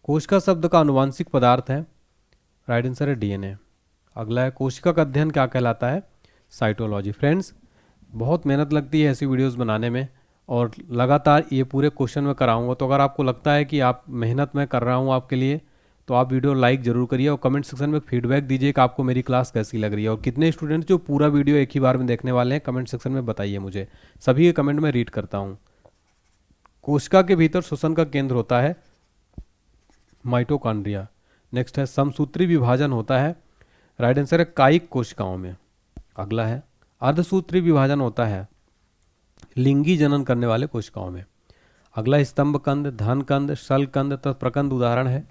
कोशिका शब्द का आनुवांशिक पदार्थ है? राइट आंसर है डीएनए। अगला है कोशिका का अध्ययन क्या कहलाता है? साइटोलॉजी। फ्रेंड्स बहुत मेहनत लगती है ऐसी वीडियोस बनाने में और लगातार ये पूरे क्वेश्चन में कराऊंगा, तो अगर आपको लगता है कि आप मेहनत मैं कर रहा हूँ आपके लिए तो आप वीडियो लाइक ज़रूर करिए और कमेंट सेक्शन में फीडबैक दीजिए कि आपको मेरी क्लास कैसी लग रही है। और कितने स्टूडेंट्स जो पूरा वीडियो एक ही बार में देखने वाले हैं कमेंट सेक्शन में बताइए मुझे, सभी के कमेंट में रीड करता हूँ। कोशिका के भीतर श्वसन का केंद्र होता है माइटोकॉन्ड्रिया। नेक्स्ट है समसूत्री विभाजन होता है, राइट आंसर है कायिक कोशिकाओं में। अगला है अर्धसूत्री विभाजन होता है लिंगी जनन करने वाले कोशिकाओं में। अगला स्तंभकंद, धनकंद, शलकंद तथा प्रकंद उदाहरण है।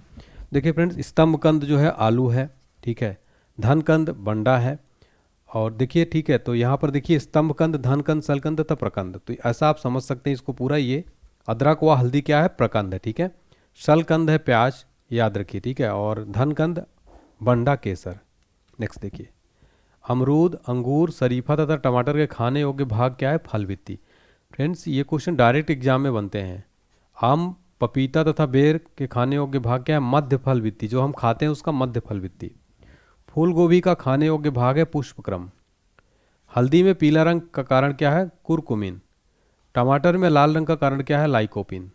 देखिए फ्रेंड्स, स्तंभकंद जो है आलू है, ठीक है, धनकंद बंडा है, और देखिए ठीक है, तो यहाँ पर देखिए स्तंभकंद, धनकंद, शलकंद तथा प्रकंद, तो ऐसा आप समझ सकते हैं इसको पूरा। ये अदरक व हल्दी क्या है, प्रकंद है, ठीक है। शलकंद है प्याज, याद रखिए, ठीक है, और धनकंद बंडा केसर। नेक्स्ट देखिए अमरूद, अंगूर, शरीफा तथा टमाटर के खाने योग्य भाग क्या है, फल वित्ती। फ्रेंड्स ये क्वेश्चन डायरेक्ट एग्जाम में बनते हैं। आम, पपीता तथा बेर के खाने योग्य भाग क्या है, मध्य फल वित्ती, जो हम खाते हैं उसका मध्य फल वित्ती। फूल गोभी का खाने योग्य भाग है पुष्पक्रम। हल्दी में पीला रंग का कारण क्या है, कुरकुमिन। टमाटर में लाल रंग का कारण क्या है, लाइकोपिन।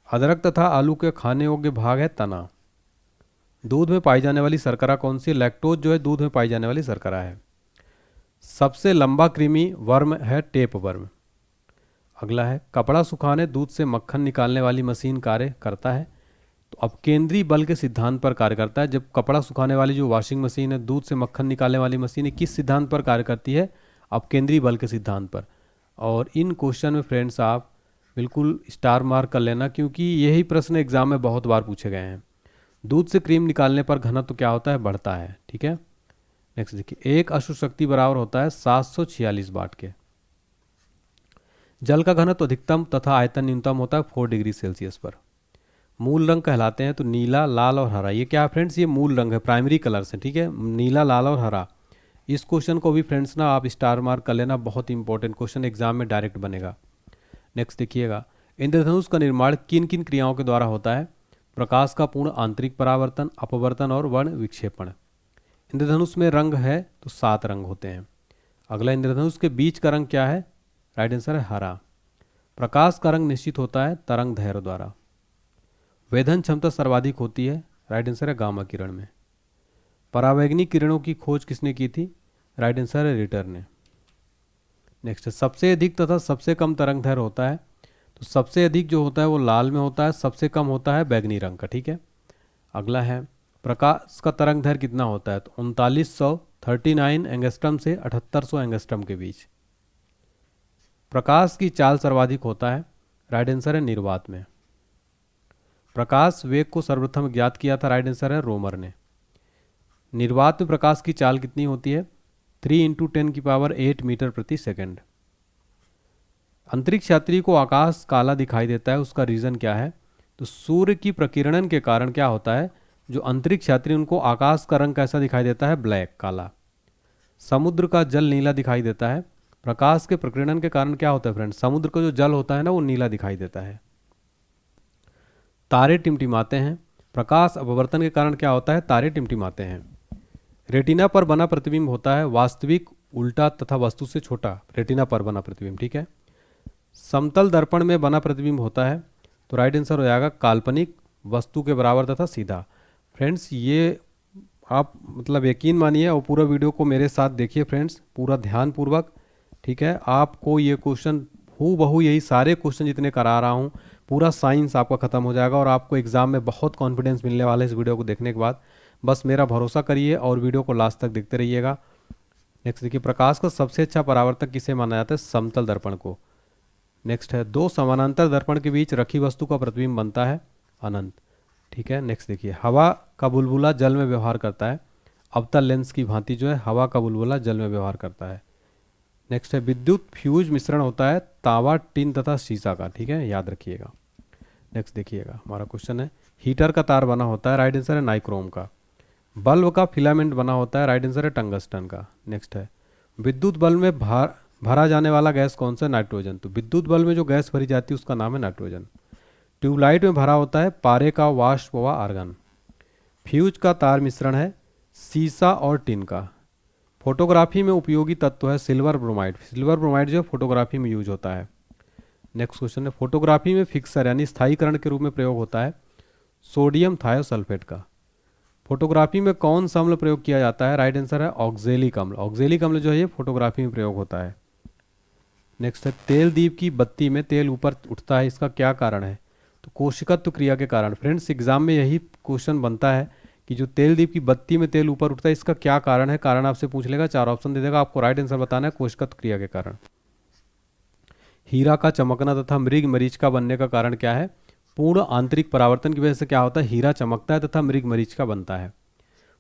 अदरक तथा आलू के खाने योग्य भाग है तना। दूध में पाई जाने वाली शर्करा कौन सी, लैक्टोज जो है दूध में पाई जाने वाली शर्करा है। सबसे लंबा कृमि वर्म है टेप वर्म। अगला है कपड़ा सुखाने दूध से मक्खन निकालने वाली मशीन कार्य करता है। तो अब केंद्रीय बल के सिद्धांत पर कार्य करता है। जब कपड़ा सुखाने वाली जो वॉशिंग मशीन है, दूध से मक्खन निकालने वाली मशीन है, किस सिद्धांत पर कार्य करती है, अब केंद्रीय बल के सिद्धांत पर। और इन क्वेश्चन में फ्रेंड्स आप बिल्कुल स्टार मार्क कर लेना, क्योंकि यही प्रश्न एग्जाम में बहुत बार पूछे गए हैं। दूध से क्रीम निकालने पर घनत्व तो क्या होता है, बढ़ता है, ठीक है। नेक्स्ट देखिए एक अशु शक्ति बराबर होता है 746 वाट के। जल का घनत्व अधिकतम तथा आयतन न्यूनतम होता है 4 डिग्री सेल्सियस पर। मूल रंग कहलाते हैं तो नीला, लाल और हरा। ये क्या है फ्रेंड्स, ये मूल रंग है, प्राइमरी कलर्स है, ठीक है, नीला, लाल और हरा। इस क्वेश्चन को भी फ्रेंड्स ना आप स्टार मार्क कर लेना, बहुत इंपॉर्टेंट क्वेश्चन एग्जाम में डायरेक्ट बनेगा। नेक्स्ट देखिएगा इंद्रधनुष का निर्माण किन किन क्रियाओं के द्वारा होता है। प्रकाश का पूर्ण आंतरिक परावर्तन, अपवर्तन और वर्ण विक्षेपण। इंद्रधनुष में रंग है तो 7 रंग होते हैं। अगला इंद्रधनुष के बीच का रंग क्या है, राइट आंसर है हरा। प्रकाश का रंग निश्चित होता है तरंग दैर्घ्य द्वारा। वेधन क्षमता सर्वाधिक होती है, राइट आंसर है गामा किरण में। परावैंगनी किरणों की खोज किसने की थी, राइट आंसर है रिटर ने। नेक्स्ट सबसे अधिक तथा सबसे कम तरंग दैर्घ्य होता है। तो सबसे अधिक जो होता है वो लाल में होता है, सबसे कम होता है बैगनी रंग का, ठीक है। अगला है प्रकाश का तरंग दैर्घ्य कितना होता है, तो 3939 एंगस्ट्रम से 7800 एंगस्ट्रम के बीच। प्रकाश की चाल सर्वाधिक होता है, राइट आंसर है निर्वात में। प्रकाश वेग को सर्वप्रथम ज्ञात किया था, राइट आंसर है रोमर ने। निर्वात में प्रकाश की चाल कितनी होती है, 3 × 10⁸ मीटर प्रति सेकंड। अंतरिक्ष यात्री को आकाश काला दिखाई देता है, उसका रीज़न क्या है, तो सूर्य की प्रकीर्णन के कारण क्या होता है, जो अंतरिक्ष यात्री उनको आकाश का रंग कैसा दिखाई देता है, ब्लैक, काला। समुद्र का जल नीला दिखाई देता है, प्रकाश के प्रकीर्णन के कारण क्या होता है फ्रेंड्स, समुद्र का जो जल होता है ना वो नीला दिखाई देता है। तारे टिमटिमाते हैं, प्रकाश अपवर्तन के कारण क्या होता है, तारे टिमटिमाते हैं। रेटिना पर बना प्रतिबिंब होता है वास्तविक, उल्टा तथा वस्तु से छोटा, रेटिना पर बना प्रतिबिंब, ठीक है। समतल दर्पण में बना प्रतिबिंब होता है, तो राइट आंसर हो जाएगा काल्पनिक, वस्तु के बराबर तथा सीधा। फ्रेंड्स ये आप मतलब यकीन मानिए और पूरा वीडियो को मेरे साथ देखिए फ्रेंड्स, पूरा ध्यानपूर्वक, ठीक है। आपको ये क्वेश्चन हूबहू यही सारे क्वेश्चन जितने करा रहा हूँ, पूरा साइंस आपका खत्म हो जाएगा और आपको एग्जाम में बहुत कॉन्फिडेंस मिलने वाला है इस वीडियो को देखने के बाद। बस मेरा भरोसा करिए और वीडियो को लास्ट तक देखते रहिएगा। नेक्स्ट देखिए प्रकाश का सबसे अच्छा परावर्तक किसे माना जाता है, समतल दर्पण को। नेक्स्ट है दो समानांतर दर्पण के बीच रखी वस्तु का प्रतिबिंब बनता है अनंत, ठीक है। नेक्स्ट देखिए हवा का बुलबुला जल में व्यवहार करता है, अवतल लेंस की भांति जो है हवा का बुलबुला जल में व्यवहार करता है। नेक्स्ट है विद्युत फ्यूज मिश्रण होता है तांबा, टिन तथा शीशा का, ठीक है, याद रखिएगा। नेक्स्ट देखिएगा हमारा क्वेश्चन है हीटर का तार बना होता है, राइट आंसर है नाइक्रोम का। बल्ब का फिलामेंट बना होता है, राइट आंसर है टंगस्टन का। नेक्स्ट है विद्युत बल्ब में भरा जाने वाला गैस कौन सा, नाइट्रोजन। तो विद्युत बल्ब में जो गैस भरी जाती है उसका नाम है नाइट्रोजन। ट्यूबलाइट में भरा होता है पारे का वाष्प व आर्गन। फ्यूज का तार मिश्रण है सीसा और टिन का। फोटोग्राफी में उपयोगी तत्व है सिल्वर ब्रोमाइड। सिल्वर ब्रोमाइड जो फोटोग्राफी में यूज होता है। नेक्स्ट क्वेश्चन है फोटोग्राफी में फिक्सर यानी स्थायीकरण के रूप में प्रयोग होता है सोडियम थायोसल्फेट का। फोटोग्राफी में कौन सा अम्ल प्रयोग किया जाता है, राइट आंसर है ऑक्जेलिक अम्ल। ऑक्जेलिक अम्ल जो है ये फोटोग्राफी में प्रयोग होता है। नेक्स्ट है तेल दीप की बत्ती में तेल ऊपर उठता है, इसका क्या कारण है, तो कोशिकत्व क्रिया के कारण। फ्रेंड्स एग्जाम में यही क्वेश्चन बनता है कि जो तेल दीप की बत्ती में तेल ऊपर उठता है, इसका क्या कारण है। कारण आपसे पूछ लेगा, 4 ऑप्शन दे देगा, आपको राइट आंसर बताना है कोशिकत्व क्रिया के कारण। हीरा का चमकना तथा मृग मरीचिका बनने का कारण क्या है। पूर्ण आंतरिक परावर्तन की वजह से क्या होता है, हीरा चमकता है तथा मृग मरीचिका बनता है।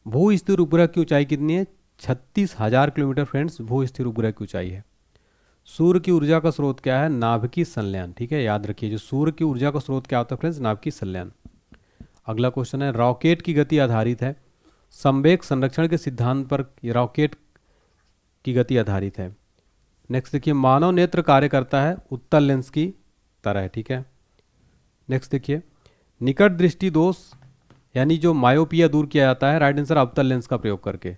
भू स्थिर उपग्रह की ऊंचाई कितनी है, 36,000 किलोमीटर फ्रेंड्स भू स्थिर उपग्रह की ऊंचाई है। सूर्य की ऊर्जा का स्रोत क्या है, नाभिकीय संलयन। ठीक है, याद रखिए जो सूर्य की ऊर्जा का स्रोत क्या होता है फ्रेंड्स, नाभिकीय संलयन। अगला क्वेश्चन है, रॉकेट की गति आधारित है संवेग संरक्षण के सिद्धांत पर रॉकेट की गति आधारित है। नेक्स्ट देखिए, मानव नेत्र कार्य करता है उत्तल लेंस की तरह। ठीक है, नेक्स्ट देखिए, निकट दृष्टि दोष यानी जो मायोपिया दूर किया जाता है, राइट आंसर अवतल लेंस का प्रयोग करके।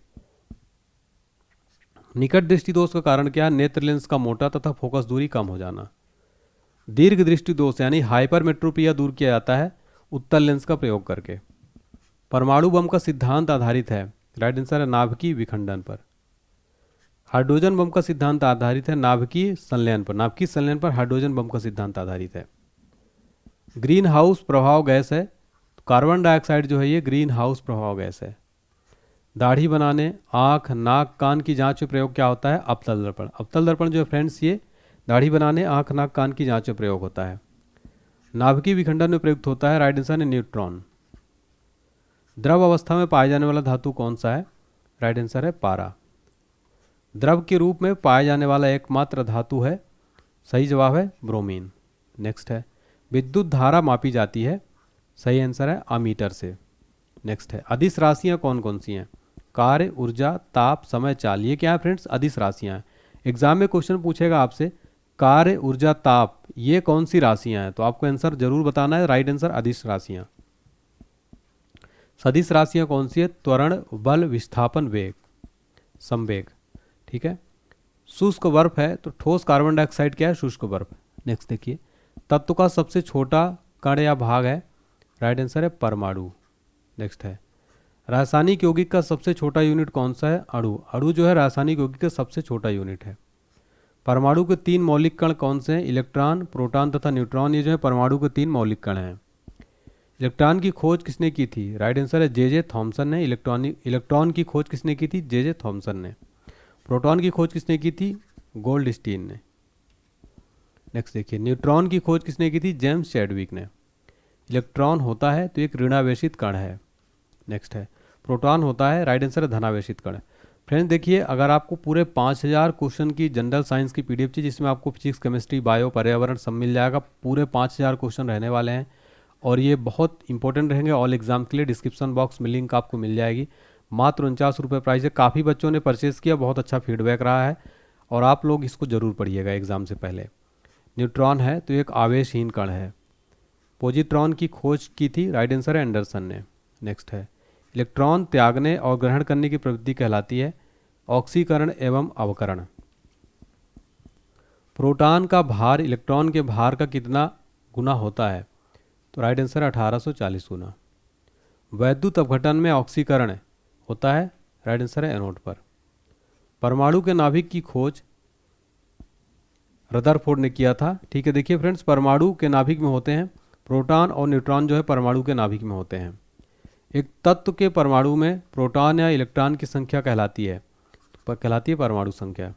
निकट दृष्टि दोष का कारण क्या है, नेत्र लेंस का मोटा तथा फोकस दूरी कम हो जाना। दीर्घ दृष्टि दोष यानी हाइपरमेट्रोपिया दूर किया जाता है उत्तल लेंस का प्रयोग करके। परमाणु बम का सिद्धांत आधारित है, राइट आंसर है नाभिकीय विखंडन पर। हाइड्रोजन बम का सिद्धांत आधारित है नाभिकीय संलयन पर। नाभिकीय संलयन पर हाइड्रोजन बम का सिद्धांत आधारित है। ग्रीन हाउस प्रभाव गैस है, तो कार्बन डाइऑक्साइड जो है ये ग्रीन हाउस प्रभाव गैस है। दाढ़ी बनाने, आँख, नाक, कान की जांच में प्रयोग क्या होता है, अवतल दर्पण। अवतल दर्पण जो है फ्रेंड्स ये दाढ़ी बनाने, आँख, नाक, कान की जांच में प्रयोग होता है। नाभिकीय विखंडन में प्रयुक्त होता है, राइट आंसर है न्यूट्रॉन। द्रव अवस्था में पाया जाने वाला धातु कौन सा है, राइट आंसर है पारा। द्रव के रूप में पाया जाने वाला एकमात्र धातु है, सही जवाब है ब्रोमीन। नेक्स्ट है, विद्युत धारा मापी जाती है, सही आंसर है अमीटर से। नेक्स्ट है, अदिश राशियाँ कौन कौन सी हैं, कार्य, ऊर्जा, ताप, समय, चाल। ये क्या है फ्रेंड्स, अदिश राशियाँ हैं। एग्जाम में क्वेश्चन पूछेगा आपसे कार्य, ऊर्जा, ताप ये कौन सी राशियाँ हैं, तो आपको आंसर जरूर बताना है, राइट आंसर अदिश राशियाँ। सदिश राशियाँ कौन सी है, त्वरण, बल, विस्थापन, वेग, संवेग। ठीक है, शुष्क बर्फ है तो ठोस कार्बन डाइऑक्साइड क्या है, शुष्क बर्फ। नेक्स्ट देखिए, तत्व का सबसे छोटा कण या भाग है, राइट आंसर है परमाणु। नेक्स्ट है, रासायनिक यौगिक का सबसे छोटा यूनिट कौन सा है, अणु। अणु जो है रासायनिक यौगिक का सबसे छोटा यूनिट है। परमाणु के 3 मौलिक कण कौन से हैं, इलेक्ट्रॉन, प्रोटॉन तथा न्यूट्रॉन। ये जो है परमाणु के 3 मौलिक कण हैं। इलेक्ट्रॉन की खोज किसने की थी, राइट आंसर है जे थॉमसन ने। इलेक्ट्रॉन की खोज किसने की थी, जे थॉमसन ने। प्रोटॉन की खोज किसने की थी, गोल्डस्टीन ने। नेक्स्ट देखिए, न्यूट्रॉन की खोज किसने की थी, जेम्स चैडविक ने। इलेक्ट्रॉन होता है तो एक ऋणावेशित कण है। नेक्स्ट है, प्रोटॉन होता है, राइट आंसर है धनावेशित कण। फ्रेंड्स देखिए, अगर आपको पूरे 5000 क्वेश्चन की जनरल साइंस की पीडीएफ चाहिए, जिसमें आपको फिजिक्स, केमिस्ट्री, बायो, पर्यावरण सब मिल जाएगा, पूरे 5000 क्वेश्चन रहने वाले हैं और ये बहुत इंपॉर्टेंट रहेंगे ऑल एग्जाम के लिए। डिस्क्रिप्शन बॉक्स में लिंक आपको मिल जाएगी। मात्र 49 रुपये प्राइस है। काफ़ी बच्चों ने परचेज़ किया, बहुत अच्छा फीडबैक रहा है और आप लोग इसको ज़रूर पढ़िएगा एग्जाम से पहले। न्यूट्रॉन है तो एक आवेशहीन कण है। पॉजिट्रॉन की खोज की थी, राइट आंसर है एंडरसन ने। नेक्स्ट है, इलेक्ट्रॉन त्यागने और ग्रहण करने की प्रवृत्ति कहलाती है ऑक्सीकरण एवं अवकरण। प्रोटॉन का भार इलेक्ट्रॉन के भार का कितना गुना होता है, तो राइट आंसर है 1840 गुना। वैद्युत अपघटन में ऑक्सीकरण होता है, राइट आंसर है एनोड पर। परमाणु के नाभिक की खोज रदरफोर्ड ने किया था। ठीक है, देखिए फ्रेंड्स, परमाणु के नाभिक में होते हैं प्रोटॉन और न्यूट्रॉन, जो है परमाणु के नाभिक में होते हैं। एक तत्व के परमाणु में प्रोटॉन या इलेक्ट्रॉन की संख्या कहलाती है परमाणु संख्या।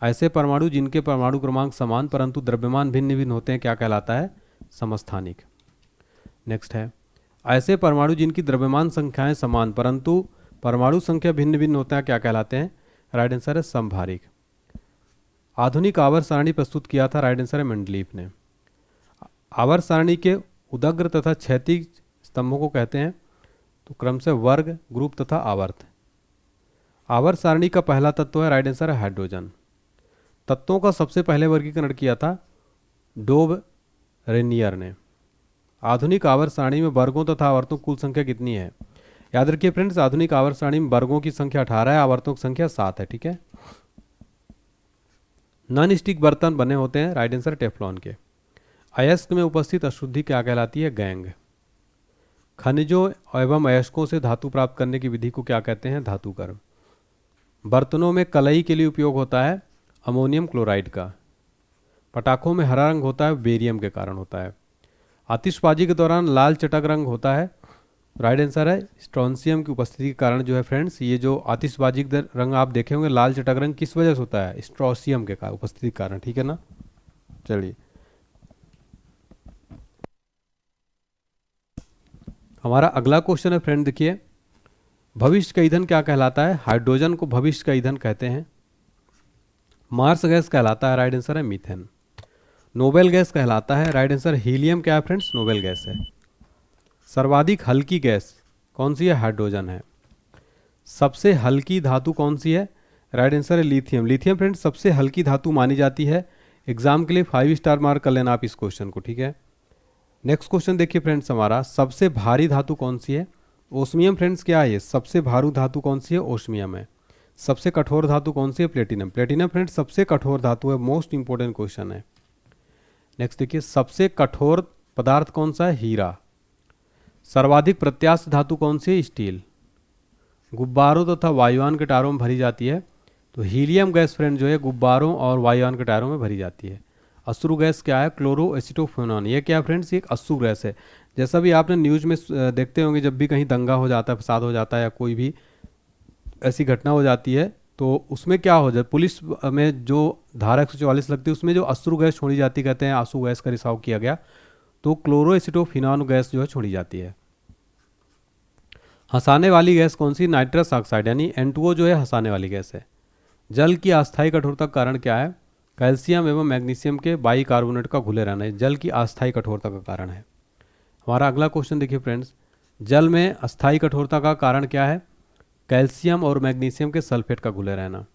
ऐसे परमाणु जिनके परमाणु क्रमांक समान परंतु द्रव्यमान भिन्न भिन्न होते हैं क्या कहलाता है, समस्थानिक। नेक्स्ट है, ऐसे परमाणु जिनकी द्रव्यमान संख्याएं समान परंतु परमाणु संख्या भिन्न भिन्न होते हैं क्या कहलाते हैं, राइट आंसर है समभारिक। आधुनिक आवर्त सारणी प्रस्तुत किया था, राइट आंसर है मेंडलीफ ने। आवर्त सारणी के उदग्र तथा क्षैतिज स्तंभों को कहते हैं, तो क्रम से वर्ग, ग्रुप तथा आवर्त। आवर्त सारणी का पहला तत्व है, राइट आंसर है हाइड्रोजन। तत्वों का सबसे पहले वर्गीकरण किया था डोब रेनियर ने। आधुनिक आवर्त सारणी में वर्गों तथा आवर्तों की कुल संख्या कितनी है, याद रखिए फ्रेंड्स, आधुनिक आवर्त सारणी में वर्गों की संख्या 18 है, आवर्तों की संख्या 7 है। ठीक है, नॉन स्टिक बर्तन बने होते हैं, राइट आंसर टेफ्लॉन के। अयस्क में उपस्थित अशुद्धि क्या कहलाती है, गैंग। खनिजों एवं अयस्कों से धातु प्राप्त करने की विधि को क्या कहते हैं, धातुकर्म। बर्तनों में कलई के लिए उपयोग होता है अमोनियम क्लोराइड का। पटाखों में हरा रंग होता है बेरियम के कारण होता है। आतिशबाजी के दौरान लाल चटक रंग होता है, राइट आंसर है स्ट्रोंशियम की उपस्थिति के कारण जो है फ्रेंड्स, ये जो आतिशबाजी का रंग आप देखे होंगे लाल चटक रंग किस वजह से होता है, स्ट्रोंशियम के उपस्थिति के कारण, ठीक है ना। चलिए हमारा अगला क्वेश्चन है फ्रेंड, देखिए भविष्य का ईंधन क्या कहलाता है, हाइड्रोजन को भविष्य का ईंधन कहते हैं। मार्स गैस कहलाता है, राइट आंसर है मीथेन। नोबेल गैस कहलाता है, राइट आंसर हीलियम क्या है फ्रेंड्स, नोबेल गैस है। सर्वाधिक हल्की गैस कौन सी है, हाइड्रोजन है। सबसे हल्की धातु कौन सी है, राइट आंसर है लिथियम। लिथियम फ्रेंड्स सबसे हल्की धातु मानी जाती है। एग्जाम के लिए 5 स्टार मार्क कर लेना आप इस क्वेश्चन को, ठीक है। नेक्स्ट क्वेश्चन देखिए फ्रेंड्स, हमारा सबसे भारी धातु कौन सी है, ओस्मियम फ्रेंड्स क्या है, सबसे भारी धातु कौन सी है, ओस्मियम है। सबसे कठोर धातु कौन सी है, प्लेटिनम। प्लेटिनम फ्रेंड्स सबसे कठोर धातु है, मोस्ट इंपोर्टेंट क्वेश्चन है। नेक्स्ट देखिए सबसे कठोर पदार्थ कौन सा है, हीरा। सर्वाधिक प्रत्यास्थ धातु कौन सी है, स्टील। गुब्बारों तथा वायुयान के टायरों में भरी जाती है, तो हीलियम गैस फ्रेंड जो है गुब्बारों और वायुयान के टायरों में भरी जाती है। अश्रु गैस क्या है, क्लोरोएसिटोफेनॉन। ये क्या फ्रेंड्स, एक अश्रु गैस है। जैसा भी आपने न्यूज़ में देखते होंगे, जब भी कहीं दंगा हो जाता है, फसाद हो जाता है या कोई भी ऐसी घटना हो जाती है, तो उसमें क्या हो जाए, पुलिस में जो धारा 144 लगती है उसमें जो अश्रु गैस छोड़ी जाती, कहते हैं आंसू गैस का रिसाव किया गया, तो क्लोरोएसिटोफेनॉन गैस जो है छोड़ी जाती है। हंसाने वाली गैस कौन सी, नाइट्रस ऑक्साइड यानी N2O जो है हंसाने वाली गैस है। जल की अस्थायी कठोरता का कारण क्या है, कैल्शियम एवं मैग्नीशियम के बाइकार्बोनेट का घुले रहना है, जल की अस्थायी कठोरता का कारण है। हमारा अगला क्वेश्चन देखिए फ्रेंड्स, जल में अस्थायी कठोरता का कारण क्या है, कैल्शियम और मैग्नीशियम के सल्फेट का घुले रहना।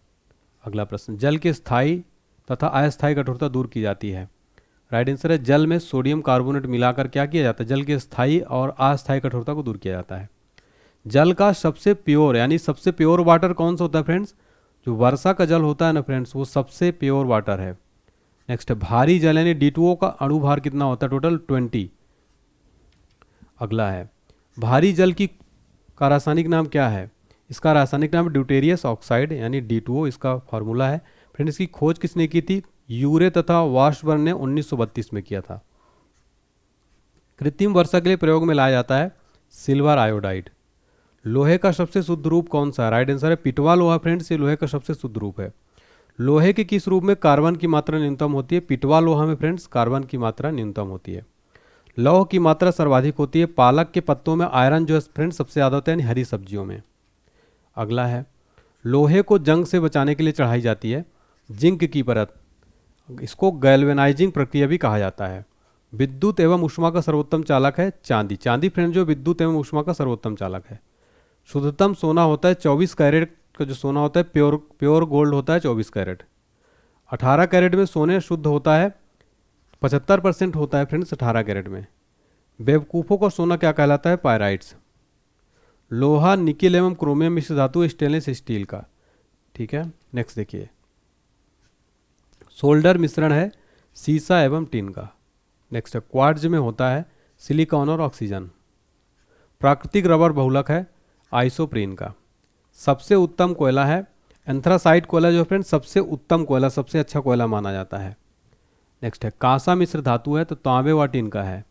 अगला प्रश्न, जल की स्थायी तथा अस्थायी कठोरता दूर की जाती है, राइट आंसर है जल में सोडियम कार्बोनेट मिलाकर क्या किया जाता है, जल की स्थायी और अस्थायी कठोरता को दूर किया जाता है। जल का सबसे प्योर यानी सबसे प्योर वाटर कौन सा होता है फ्रेंड्स, जो वर्षा का जल होता है ना फ्रेंड्स, वो सबसे प्योर वाटर है। नेक्स्ट है भारी जल यानी D2O का अणुभार कितना होता है, टोटल 20। अगला है भारी जल का रासायनिक नाम क्या है, इसका रासायनिक नाम ड्यूटेरियस ऑक्साइड यानी D2O इसका फॉर्मूला है। फ्रेंड इसकी खोज किसने की थी, यूरे तथा वाशबर्न ने 1932 में किया था। कृत्रिम वर्षा के लिए प्रयोग में लाया जाता है सिल्वर आयोडाइड। लोहे का सबसे शुद्ध रूप कौन सा है, राइट आंसर है पिटवा लोहा। फ्रेंड्स ये लोहे का सबसे शुद्ध रूप है। लोहे के किस रूप में कार्बन की मात्रा न्यूनतम होती है, पिटवा लोहा में फ्रेंड्स कार्बन की मात्रा न्यूनतम होती है। लौह की मात्रा सर्वाधिक होती है, पालक के पत्तों में आयरन जो है फ्रेंड्स सबसे ज़्यादा होता है यानी हरी सब्जियों में। अगला है लोहे को जंग से बचाने के लिए चढ़ाई जाती है जिंक की परत, इसको गैल्वेनाइजिंग प्रक्रिया भी कहा जाता है। विद्युत एवं ऊष्मा का सर्वोत्तम चालक है चांदी। चांदी फ्रेंड जो विद्युत एवं ऊष्मा का सर्वोत्तम चालक है। शुद्धतम सोना होता है 24 कैरेट का जो सोना होता है, प्योर गोल्ड होता है 24 कैरेट। 18 कैरेट में सोने शुद्ध होता है 75% होता है फ्रेंड्स 18 कैरेट में। बेवकूफ़ों का सोना क्या कहलाता है, पायराइट्स। लोहा निकेल एवं क्रोमियम मिश्र धातु स्टेनलेस स्टील का, ठीक है। नेक्स्ट देखिए सोल्डर मिश्रण है सीसा एवं टिन का। नेक्स्ट है क्वार्ट्ज में होता है सिलिकॉन और ऑक्सीजन। प्राकृतिक रबर बहुलक है आइसोप्रीन का। सबसे उत्तम कोयला है एंथ्रासाइट कोयला जो फ्रेंड सबसे उत्तम कोयला, सबसे अच्छा कोयला माना जाता है। नेक्स्ट है कांसा मिश्र धातु है तो तांबे व टिन का है।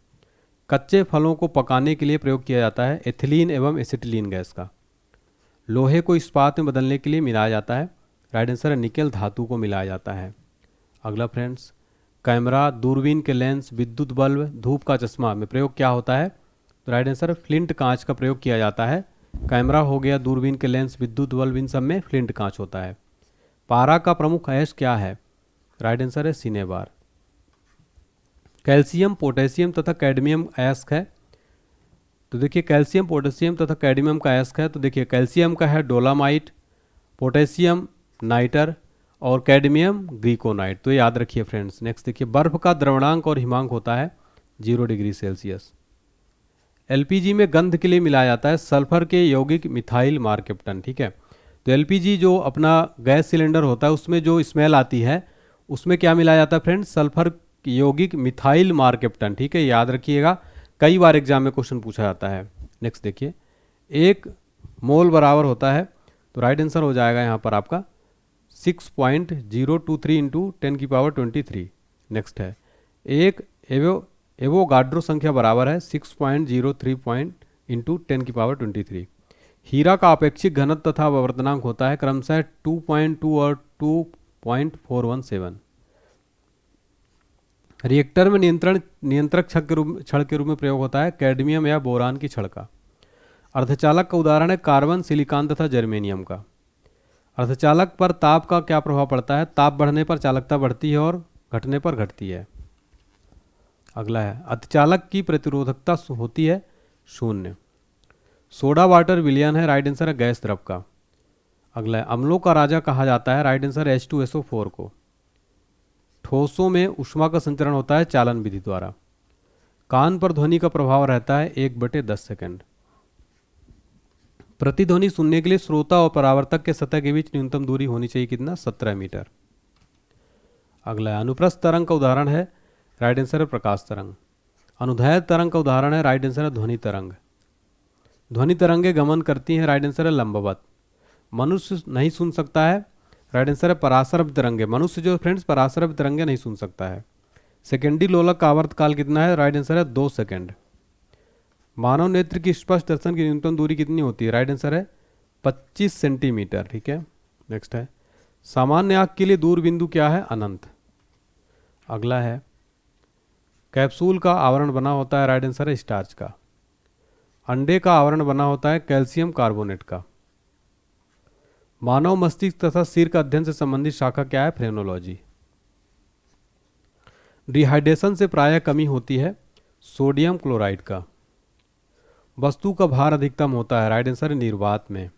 कच्चे फलों को पकाने के लिए प्रयोग किया जाता है एथिलीन एवं एसिटिलीन गैस का। लोहे को इस्पात में बदलने के लिए मिलाया जाता है, राइट आंसर है निकेल धातु को मिलाया जाता है। अगला फ्रेंड्स कैमरा, दूरबीन के लेंस, विद्युत बल्ब, धूप का चश्मा में प्रयोग क्या होता है, तो राइट आंसर है फ्लिंट कांच का प्रयोग किया जाता है। कैमरा हो गया, दूरबीन के लेंस, विद्युत बल्ब, इन सब में फ्लिंट कांच होता है। पारा का प्रमुख अयस्क क्या है, राइट आंसर है सिनेबार। कैल्शियम, पोटेशियम तथा कैडमियम अयस्क है, तो देखिए कैल्शियम, पोटेशियम तथा कैडमियम का अयस्क है, तो देखिए कैल्शियम का है डोलामाइट, पोटेशियम नाइटर और कैडमियम ग्रीकोनाइट, तो याद रखिए फ्रेंड्स। नेक्स्ट देखिए बर्फ का द्रवणांक और हिमांक होता है 0 डिग्री सेल्सियस। एलपीजी में गंध के लिए मिलाया जाता है सल्फर के यौगिक मिथाइल मार्केप्टन, ठीक है। तो एलपीजी जो अपना गैस सिलेंडर होता है उसमें जो स्मेल आती है उसमें क्या मिलाया जाता है फ्रेंड्स, सल्फर यौगिक मिथाइल मार्केप्टन, ठीक है, याद रखिएगा, कई बार एग्जाम में क्वेश्चन पूछा जाता है। नेक्स्ट देखिए 1 मोल बराबर होता है, तो राइट आंसर हो जाएगा यहाँ पर आपका 6.023 × 10⁻23। नेक्स्ट है एवोगाड्रो संख्या बराबर है 6.03 पॉइंट इंटू 10⁻23। हीरा का अपेक्षित घनत्व तथा अपवर्तनांक होता है क्रमशः 2.2 और 2.417। रिएक्टर में नियंत्रक छड़ के रूप में प्रयोग होता है कैडमियम या बोरान की छड़ का। अर्धचालक का उदाहरण है कार्बन, सिलिकॉन तथा जर्मेनियम का। अर्धचालक पर ताप का क्या प्रभाव पड़ता है? ताप बढ़ने पर चालकता बढ़ती है और घटने पर घटती है। अगला है अर्धचालक की प्रतिरोधकता होती है 0। सोडा वाटर विलयन है, राइट आंसर है गैस द्रव का। अगला है अम्लों का राजा कहा जाता है, राइट आंसर H2SO4 को। ठोसों में ऊष्मा का संचरण होता है चालन विधि द्वारा। कान पर ध्वनि का प्रभाव रहता है 1/10 सेकंड। प्रतिध्वनि सुनने के लिए श्रोता और परावर्तक के सतह के बीच न्यूनतम दूरी होनी चाहिए कितना? 17 मीटर। अगला है अनुप्रस्थ तरंग का उदाहरण है, राइट आंसर है प्रकाश तरंग। अनुदैर्ध्य तरंग का उदाहरण है, राइट आंसर है ध्वनि तरंग। ध्वनि तरंगे गमन करती हैं, राइट आंसर है लंबवत। मनुष्य नहीं सुन सकता है, राइट आंसर है पराश्रव्य तरंगे। मनुष्य जो फ्रेंड्स पराश्रव्य तरंगे नहीं सुन सकता है। सेकेंडरी लोलक का आवर्तकाल कितना है? राइट आंसर है 2 सेकंड। मानव नेत्र की स्पष्ट दर्शन की न्यूनतम दूरी कितनी होती है? राइट आंसर है 25 सेंटीमीटर। ठीक है, नेक्स्ट है सामान्य आंख के लिए दूर बिंदु क्या है? अनंत। अगला है कैप्सूल का आवरण बना होता है, राइट आंसर है स्टार्च का। अंडे का आवरण बना होता है कैल्शियम कार्बोनेट का। मानव मस्तिष्क तथा सिर का अध्ययन से संबंधित शाखा क्या है? फ्रेनोलॉजी। डिहाइड्रेशन से प्रायः कमी होती है सोडियम क्लोराइड का। वस्तु का भार अधिकतम होता है, राइट आंसर है निर्वात में।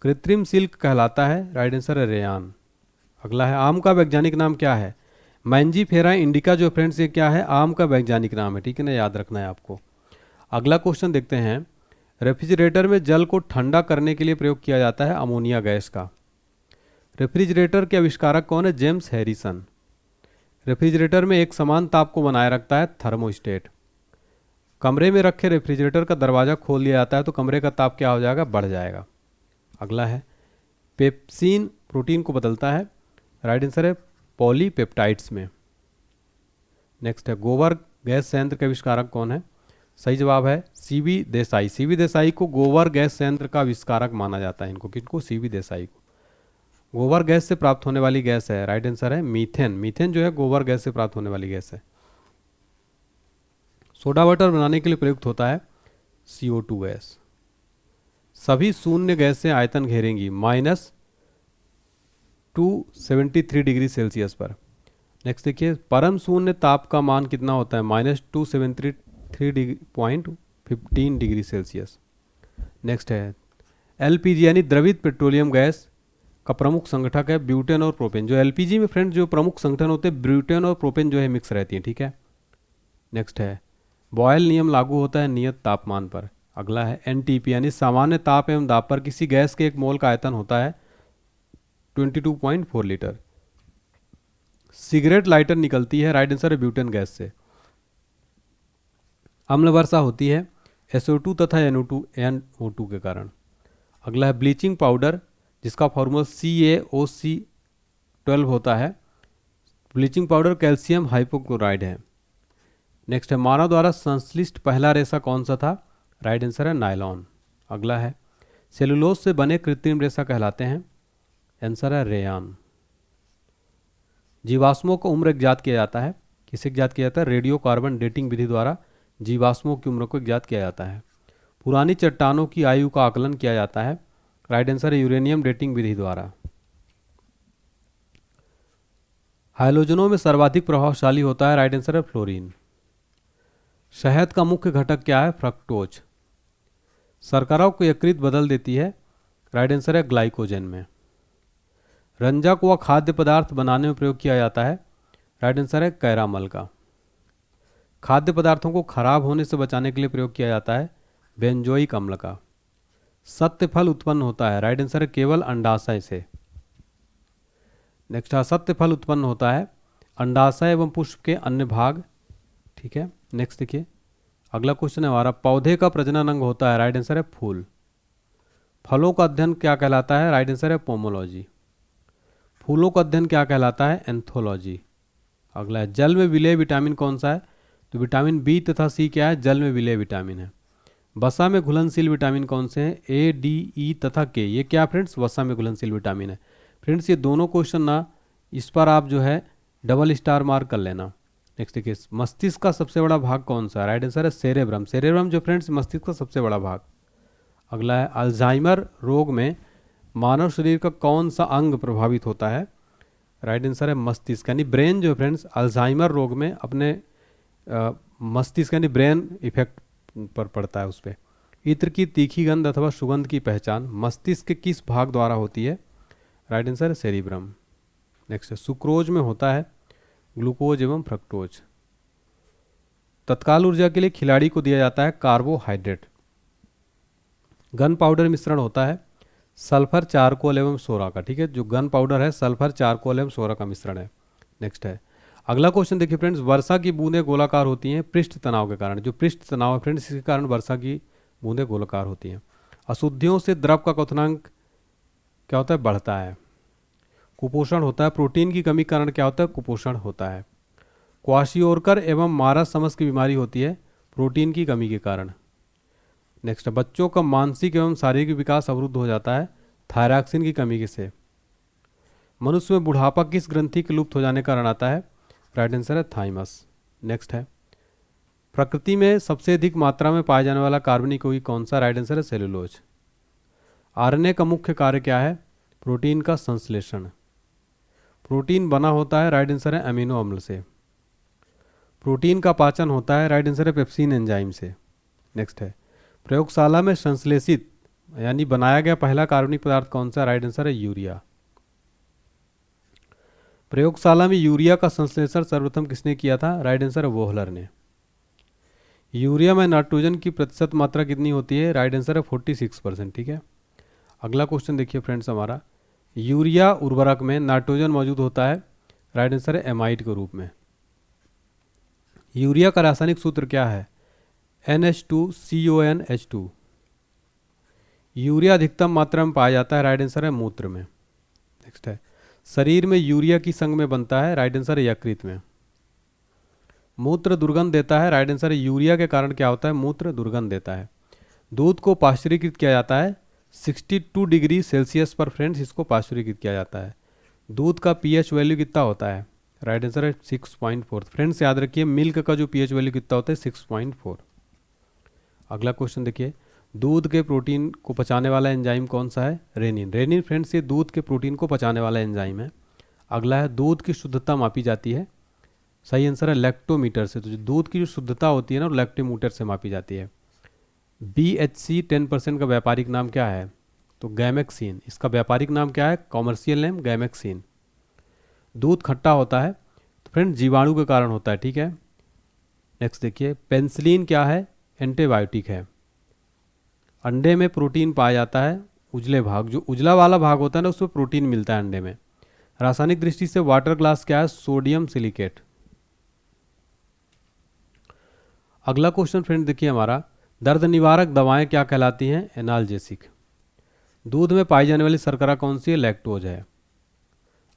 कृत्रिम सिल्क कहलाता है, राइट आंसर है रेयान। अगला है आम का वैज्ञानिक नाम क्या है? मैंजीफेरा इंडिका जो फ्रेंड्स ये क्या है? आम का वैज्ञानिक नाम है, ठीक है ना, याद रखना है आपको। अगला क्वेश्चन देखते हैं। रेफ्रिजरेटर में जल को ठंडा करने के लिए प्रयोग किया जाता है अमोनिया गैस का। रेफ्रिजरेटर के आविष्कारक कौन है? James Harrison. रेफ्रिजरेटर में एक समान ताप को बनाए रखता है थर्मोस्टेट। कमरे में रखे रेफ्रिजरेटर का दरवाज़ा खोल दिया जाता है तो कमरे का ताप क्या हो जाएगा? बढ़ जाएगा। अगला है पेप्सिन प्रोटीन को बदलता है, राइट आंसर है पॉलीपेप्टाइड्स में। नेक्स्ट है गोबर गैस संयंत्र के आविष्कारक कौन है? सही जवाब है सीवी देसाई। सीवी देसाई को गोबर गैस संयंत्र का आविष्कारक माना जाता है। इनको किनको? सीवी देसाई को। गोबर गैस से प्राप्त होने वाली गैस है, राइट आंसर है मीथेन। मीथेन जो है गोबर गैस से प्राप्त होने वाली गैस है। सोडा वाटर बनाने के लिए प्रयुक्त होता है CO2 गैस। सभी शून्य गैस से आयतन घेरेंगी -273 डिग्री सेल्सियस पर। नेक्स्ट देखिए परम शून्य ताप का मान कितना होता है? -273.15 डिग्री सेल्सियस। नेक्स्ट है LPG यानी द्रवित पेट्रोलियम गैस का प्रमुख संगठक है ब्यूटेन और प्रोपेन। जो LPG में फ्रेंड जो प्रमुख संगठन होते हैं ब्यूटेन और प्रोपेन जो है मिक्स रहती हैं, ठीक है। नेक्स्ट है बॉयल नियम लागू होता है नियत तापमान पर। अगला है NTP यानी सामान्य ताप एवं दाब पर किसी गैस के एक मोल का आयतन होता है 22.4 लीटर। सिगरेट लाइटर निकलती है, राइट आंसर है ब्यूटेन गैस से। अम्ल वर्षा होती है SO2 तथा NO2 के कारण। अगला है ब्लीचिंग पाउडर जिसका फॉर्मूला CaOC12 होता है। ब्लीचिंग पाउडर कैल्शियम हाइपोक्लोराइड है। नेक्स्ट है मानव द्वारा संश्लिष्ट पहला रेशा कौन सा था? राइट आंसर है नायलॉन। अगला है सेलुलोज से बने कृत्रिम रेशा कहलाते हैं, आंसर है रेयान। जीवाश्मों को उम्र ज्ञात किया जाता है, किसे ज्ञात किया जाता है? रेडियो कार्बन डेटिंग विधि द्वारा जीवाश्मों की उम्र को ज्ञात किया जाता है। पुरानी चट्टानों की आयु का आकलन किया जाता है, राइट आंसर है यूरेनियम डेटिंग विधि द्वारा। हाइलोजनों में सर्वाधिक प्रभावशाली होता है, राइट आंसर है फ्लोरीन। शहद का मुख्य घटक क्या है? फ्रक्टोज। शर्करा को यकृत बदल देती है, राइट आंसर है ग्लाइकोजन में। रंजक व खाद्य पदार्थ बनाने में प्रयोग किया जाता है, राइट आंसर है कैरामल का। खाद्य पदार्थों को खराब होने से बचाने के लिए प्रयोग किया जाता है बेंजोइक अम्ल का। सत्य फल उत्पन्न होता है, राइट आंसर है केवल अंडाशय से। नेक्स्ट सत्य फल उत्पन्न होता है अंडाशय एवं पुष्प के अन्य भाग, ठीक है। नेक्स्ट देखिए अगला क्वेश्चन है हमारा पौधे का प्रजनन अंग होता है, राइट आंसर है फूल। फलों का अध्ययन क्या कहलाता है? राइट आंसर है पोमोलॉजी। फूलों का अध्ययन क्या कहलाता है? एंथोलॉजी। अगला है जल में विलेय विटामिन कौन सा है? तो विटामिन बी तथा सी क्या है, जल में विलेय विटामिन है। वसा में घुलनशील विटामिन कौन से हैं, ए, डी, ई तथा के, ये क्या फ्रेंड्स, वसा में घुलनशील विटामिन है। फ्रेंड्स ये दोनों क्वेश्चन ना, इस पर आप जो है डबल स्टार मार्क कर लेना। नेक्स्ट देखिए, मस्तिष्क का सबसे बड़ा भाग कौन सा है, राइट आंसर है सेरेब्रम। सेरेब्रम जो फ्रेंड्स मस्तिष्क का सबसे बड़ा भाग। अगला है, अल्जाइमर रोग में मानव शरीर का कौन सा अंग प्रभावित होता है, राइट आंसर है मस्तिष्क, यानी ब्रेन जो फ्रेंड्स अल्जाइमर रोग में अपने मस्तिष्क यानी ब्रेन इफेक्ट पर पड़ता है उस पर। इत्र की तीखी गंध अथवा सुगंध की पहचान मस्तिष्क के किस भाग द्वारा होती है, राइट आंसर है सेरिब्रम। नेक्स्ट है, सुक्रोज में होता है ग्लूकोज एवं फ्रक्टोज। तत्काल ऊर्जा के लिए खिलाड़ी को दिया जाता है कार्बोहाइड्रेट। गन पाउडर मिश्रण होता है सल्फर, चारकोल एवं सोरा का, ठीक है, जो गन पाउडर है सल्फर, चारकोल एवं सोरा का मिश्रण है। नेक्स्ट है, अगला क्वेश्चन देखिए फ्रेंड्स, वर्षा की बूंदें गोलाकार होती हैं पृष्ठ तनाव के कारण। जो पृष्ठ तनाव है फ्रेंड्स, इसके कारण वर्षा की बूंदें गोलाकार होती हैं। अशुद्धियों से द्रव का क्वथनांक क्या होता है, बढ़ता है। कुपोषण होता है, प्रोटीन की कमी के कारण क्या होता है, कुपोषण होता है। क्वाशियोरकर एवं मारा समस की बीमारी होती है प्रोटीन की कमी के कारण। नेक्स्ट, बच्चों का मानसिक एवं शारीरिक विकास अवरुद्ध हो जाता है थायरॉक्सिन की कमी से। मनुष्य में बुढ़ापा किस ग्रंथि के लुप्त हो जाने के कारण आता है, राइट आंसर है थाइमस। नेक्स्ट है, प्रकृति में सबसे अधिक मात्रा में पाया जाने वाला कार्बनिक यौगिक कौन सा, राइट आंसर है सेलुलोज। आरएनए का मुख्य कार्य क्या है, प्रोटीन का संश्लेषण। प्रोटीन बना होता है, राइट आंसर है अमीनो अम्ल से। प्रोटीन का पाचन होता है, राइट आंसर है पेप्सिन एंजाइम से। नेक्स्ट है, प्रयोगशाला में संश्लेषित यानी बनाया गया पहला कार्बनिक पदार्थ कौन सा, राइट आंसर है यूरिया। प्रयोगशाला में यूरिया का संश्लेषण सर्वप्रथम किसने किया था, राइट आंसर है वोहलर ने। यूरिया में नाइट्रोजन की प्रतिशत मात्रा कितनी होती है, राइट आंसर है 46%, ठीक है। अगला क्वेश्चन देखिए फ्रेंड्स हमारा, यूरिया उर्वरक में नाइट्रोजन मौजूद होता है, राइट आंसर है एमाइड के रूप में। यूरिया का रासायनिक सूत्र क्या है, NH2CONH2। यूरिया अधिकतम मात्रा में पाया जाता है, राइट आंसर है मूत्र में। नेक्स्ट है, शरीर में यूरिया की संग में बनता है, राइट आंसर है यकृत में। मूत्र दुर्गंध देता है, राइट आंसर है यूरिया के कारण क्या होता है, मूत्र दुर्गंध देता है। दूध को पाश्चुरीकृत किया जाता है 62 डिग्री सेल्सियस पर फ्रेंड्स, इसको पाश्चुरीकृत किया जाता है। दूध का पीएच वैल्यू कितना होता है, राइट आंसर है 6.4। फ्रेंड्स याद रखिए मिल्क का जो पीएच वैल्यू कितना होता है 6.4। अगला क्वेश्चन देखिए, दूध के प्रोटीन को पचाने वाला एंजाइम कौन सा है, रेनिन। रेनिन फ्रेंड्स ये दूध के प्रोटीन को पचाने वाला एंजाइम है। अगला है, दूध की शुद्धता मापी जाती है, सही आंसर है लैक्टोमीटर से। तो जो दूध की जो शुद्धता होती है ना वो लैक्टोमीटर से मापी जाती है। BHC 10% का व्यापारिक नाम क्या है, तो गैमेक्सिन। इसका व्यापारिक नाम क्या है, कॉमर्शियल नेम गैमेक्सिन। दूध खट्टा होता है तो फ्रेंड जीवाणु के कारण होता है, ठीक है। नेक्स्ट देखिए, पेनिसिलिन क्या है, एंटीबायोटिक है। अंडे में प्रोटीन पाया जाता है उजले भाग, जो उजला वाला भाग होता है ना उसमें प्रोटीन मिलता है अंडे में। रासायनिक दृष्टि से वाटर ग्लास क्या है, सोडियम सिलिकेट। अगला क्वेश्चन फ्रेंड देखिए हमारा, दर्द निवारक दवाएं क्या कहलाती हैं, एनाल्जेसिक। दूध में पाई जाने वाली शर्करा कौन सी है, लैक्टोज है।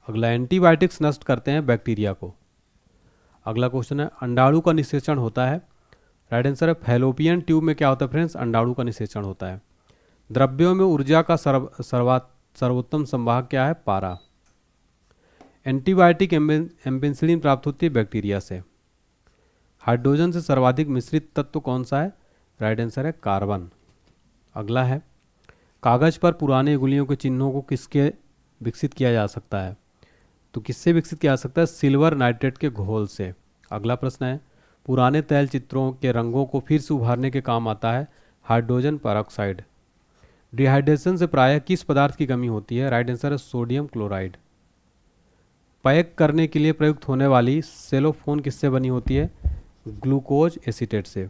अगला, एंटीबायोटिक्स नष्ट करते हैं बैक्टीरिया को। अगला क्वेश्चन है, अंडाणु का निषेचन होता है, राइट आंसर है फैलोपियन ट्यूब में क्या होता है फ्रेंड्स, अंडाणु का निषेचन होता है। द्रव्यों में ऊर्जा का सर्वोत्तम संवाहक क्या है, पारा। एंटीबायोटिक एम्पेनिसिलिन प्राप्त होती है बैक्टीरिया से। हाइड्रोजन से सर्वाधिक मिश्रित तत्व कौन सा है, राइट आंसर है कार्बन। अगला है, कागज पर पुराने गुलियों के चिन्हों को किसके विकसित किया जा सकता है, तो किससे विकसित किया जा सकता है, सिल्वर नाइट्रेट के घोल से। अगला प्रश्न है, पुराने तैल चित्रों के रंगों को फिर से उभारने के काम आता है हाइड्रोजन पेरोक्साइड। डिहाइड्रेशन से प्रायः किस पदार्थ की कमी होती है, राइट आंसर है सोडियम क्लोराइड। पैक करने के लिए प्रयुक्त होने वाली सेलोफोन किससे बनी होती है, ग्लूकोज एसीटेट से।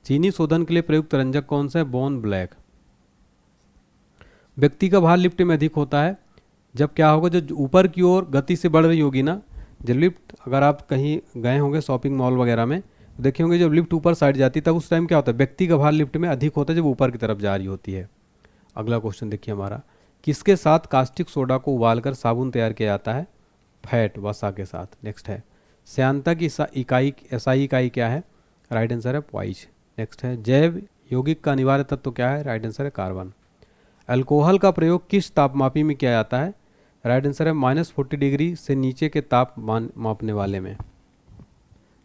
चीनी शोधन के लिए प्रयुक्त रंजक कौन सा है, बोन ब्लैक। व्यक्ति का भार लिफ्ट में अधिक होता है जब क्या होगा, जब ऊपर की ओर गति से बढ़ रही होगी ना, जब लिफ्ट, अगर आप कहीं गए होंगे शॉपिंग मॉल वगैरह में तो देखे होंगे जब लिफ्ट ऊपर साइड जाती है तब उस टाइम क्या होता है, व्यक्ति का भार लिफ्ट में अधिक होता है जब ऊपर की तरफ जा रही होती है। अगला क्वेश्चन देखिए हमारा, किसके साथ कास्टिक सोडा को उबालकर साबुन तैयार किया जाता है, फैट, वसा के साथ। नेक्स्ट है, श्यानता की SI इकाई क्या है, राइट आंसर है पॉइज। नेक्स्ट है जैव यौगिक का अनिवार्य तत्व क्या है? राइट आंसर है कार्बन। अल्कोहल का प्रयोग किस तापमापी में किया जाता है? राइट आंसर है -40 डिग्री से नीचे के तापमान मापने वाले में।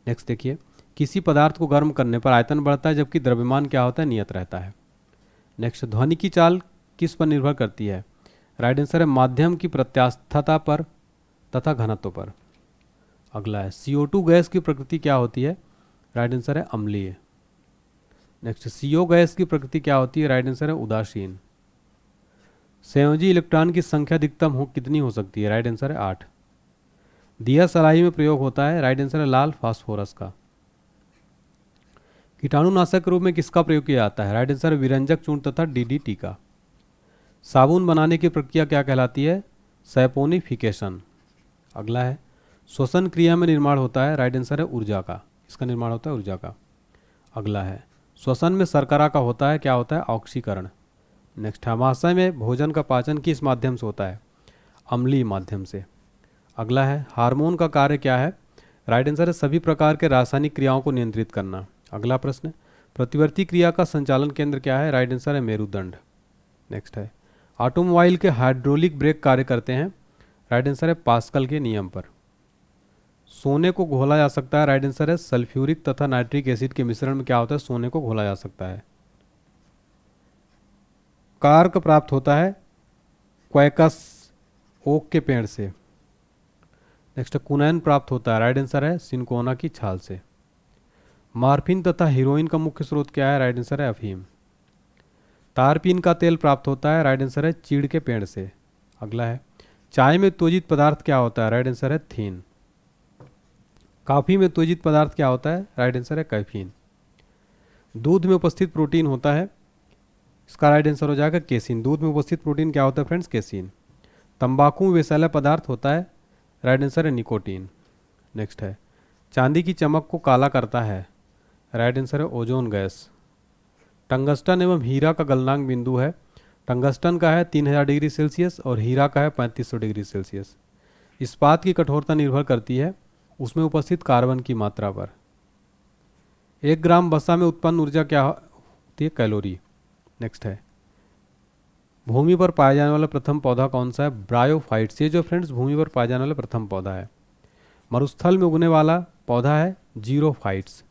नेक्स्ट देखिए, किसी पदार्थ को गर्म करने पर आयतन बढ़ता है जबकि द्रव्यमान क्या होता है? नियत रहता है। नेक्स्ट, ध्वनि की चाल किस पर निर्भर करती है? राइट आंसर है माध्यम की प्रत्यास्थता पर तथा घनत्व पर। अगला है CO2 गैस की प्रकृति क्या होती है? राइट आंसर है अम्लीय। नेक्स्ट, CO गैस की प्रकृति क्या होती है? राइट आंसर है उदासीन। संयोजी इलेक्ट्रॉन की संख्या अधिकतम कितनी हो सकती है? राइट आंसर है 8। दिया सलाई में प्रयोग होता है? राइट आंसर है लाल फास्फोरस का। कीटाणुनाशक के रूप में किसका प्रयोग किया जाता है? राइट आंसर है विरंजक चूर्ण तथा DDT का। साबुन बनाने की प्रक्रिया क्या कहलाती है? सैपोनिफिकेशन। अगला है श्वसन क्रिया में निर्माण होता है? राइट आंसर है ऊर्जा का। इसका निर्माण होता है ऊर्जा का। अगला है श्वसन में शर्करा का होता है? क्या होता है? ऑक्सीकरण। नेक्स्ट, महाशय में भोजन का पाचन किस माध्यम से होता है? अम्लीय माध्यम से। अगला है हार्मोन का कार्य क्या है? राइट आंसर है सभी प्रकार के रासायनिक क्रियाओं को नियंत्रित करना। अगला प्रश्न, प्रतिवर्ती क्रिया का संचालन केंद्र क्या है? राइट आंसर है मेरुदंड। नेक्स्ट है ऑटोमोबाइल के हाइड्रोलिक ब्रेक कार्य करते हैं? राइट आंसर है पास्कल के नियम पर। सोने को घोला जा सकता है? राइट आंसर है सल्फ्यूरिक तथा नाइट्रिक एसिड के मिश्रण में क्या होता है? सोने को घोला जा सकता है। कार्क प्राप्त होता है? क्वैकस ओक के पेड़ से। नेक्स्ट, कुनैन प्राप्त होता है? राइट आंसर है सिनकोना की छाल से। मार्फिन तथा हीरोइन का मुख्य स्रोत क्या है? राइट आंसर है अफीम। तारपीन का तेल प्राप्त होता है? राइट आंसर है चीड़ के पेड़ से। अगला है चाय में त्वजित पदार्थ क्या होता है? राइट आंसर है थीन। कॉफी में त्वजित पदार्थ क्या होता है? राइट आंसर है कैफीन। दूध में उपस्थित प्रोटीन होता है? इसका राइट आंसर हो जाएगा केसिन। दूध में उपस्थित प्रोटीन क्या होता है फ्रेंड्स? केसिन। तंबाकू में विषैला पदार्थ होता है? राइट आंसर है निकोटीन। नेक्स्ट है चांदी की चमक को काला करता है? राइट आंसर है ओजोन गैस। टंगस्टन एवं हीरा का गलनांक बिंदु है? टंगस्टन का है 3000 डिग्री सेल्सियस और हीरा का है 3500 डिग्री सेल्सियस। इस्पात की कठोरता निर्भर करती है उसमें उपस्थित कार्बन की मात्रा पर। 1 ग्राम वसा में उत्पन्न ऊर्जा क्या होती है? कैलोरी। नेक्स्ट है भूमि पर पाया जाने वाला प्रथम पौधा कौन सा है? ब्रायोफाइट्स। ये जो फ्रेंड्स भूमि पर पाया जाने वाला प्रथम पौधा है। मरुस्थल में उगने वाला पौधा है? जीरोफाइट्स।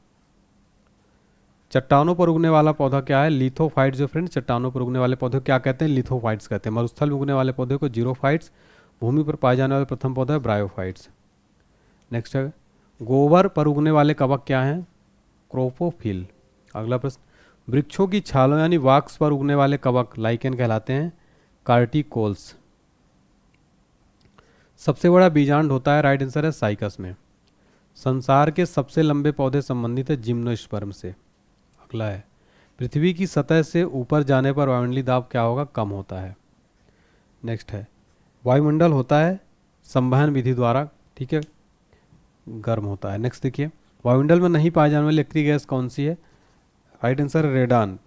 चट्टानों पर उगने वाला पौधा क्या है? लिथोफाइट्स। जो फ्रेंड्स चट्टानों पर उगने वाले पौधे क्या कहते हैं? लिथोफाइट्स कहते हैं। मरुस्थल में उगने वाले पौधे को जीरोफाइट्स, भूमि पर पाए जाने वाला प्रथम पौधा है ब्रायोफाइट्स। नेक्स्ट है गोबर पर उगने वाले कवक क्या हैं? क्रोपोफिल। अगला प्रश्न, वृक्षों की छालों यानी वाक्स पर उगने वाले कवक लाइकेन कहलाते हैं? कार्टिकोल्स। सबसे बड़ा बीजांड होता है? राइट आंसर है साइकस में। संसार के सबसे लंबे पौधे संबंधित है जिम्नोस्पर्म से। अगला है पृथ्वी की सतह से ऊपर जाने पर वायुमंडलीय दाब क्या होगा? कम होता है। नेक्स्ट है वायुमंडल होता है संवहन विधि द्वारा, ठीक है, गर्म होता है। नेक्स्ट देखिए वायुमंडल में नहीं पाए जाने वाली अक्रिय गैस कौन सी है? राइट आंसर है रेडान।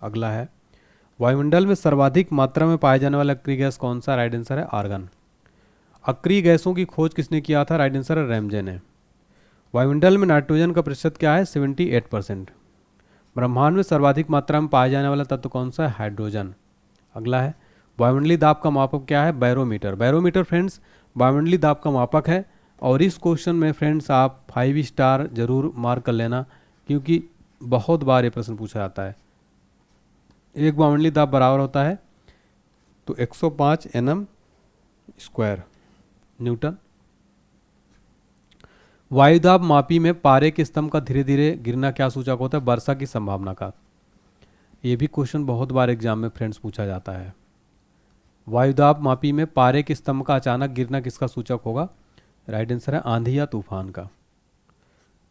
अगला है वायुमंडल में सर्वाधिक मात्रा में पाए जाने वाला अक्रिय गैस कौन सा? राइट आंसर है आर्गन। अक्रिय गैसों की खोज किसने किया था? राइट आंसर है रैमजे ने। वायुमंडल में नाइट्रोजन का प्रतिशत क्या है? 78%। ब्रह्मांड में सर्वाधिक मात्रा में पाया जाने वाला तत्व कौन सा है? हाइड्रोजन। अगला है वायुमंडलीय दाब का मापक क्या है? बैरोमीटर। बैरोमीटर फ्रेंड्स वायुमंडलीय दाब का मापक है और इस क्वेश्चन में फ्रेंड्स आप 5 स्टार जरूर मार्क कर लेना क्योंकि बहुत बार ये प्रश्न पूछा जाता है। एक वायुमंडलीय दाब बराबर होता है तो 105 nm² न्यूटन। वायुदाब मापी में पारे के स्तंभ का धीरे धीरे गिरना क्या सूचक होता है? वर्षा की संभावना का। ये भी क्वेश्चन बहुत बार एग्जाम में फ्रेंड्स पूछा जाता है। वायुदाब मापी में पारे के स्तंभ का अचानक गिरना किसका सूचक होगा? राइट आंसर है आंधी या तूफान का।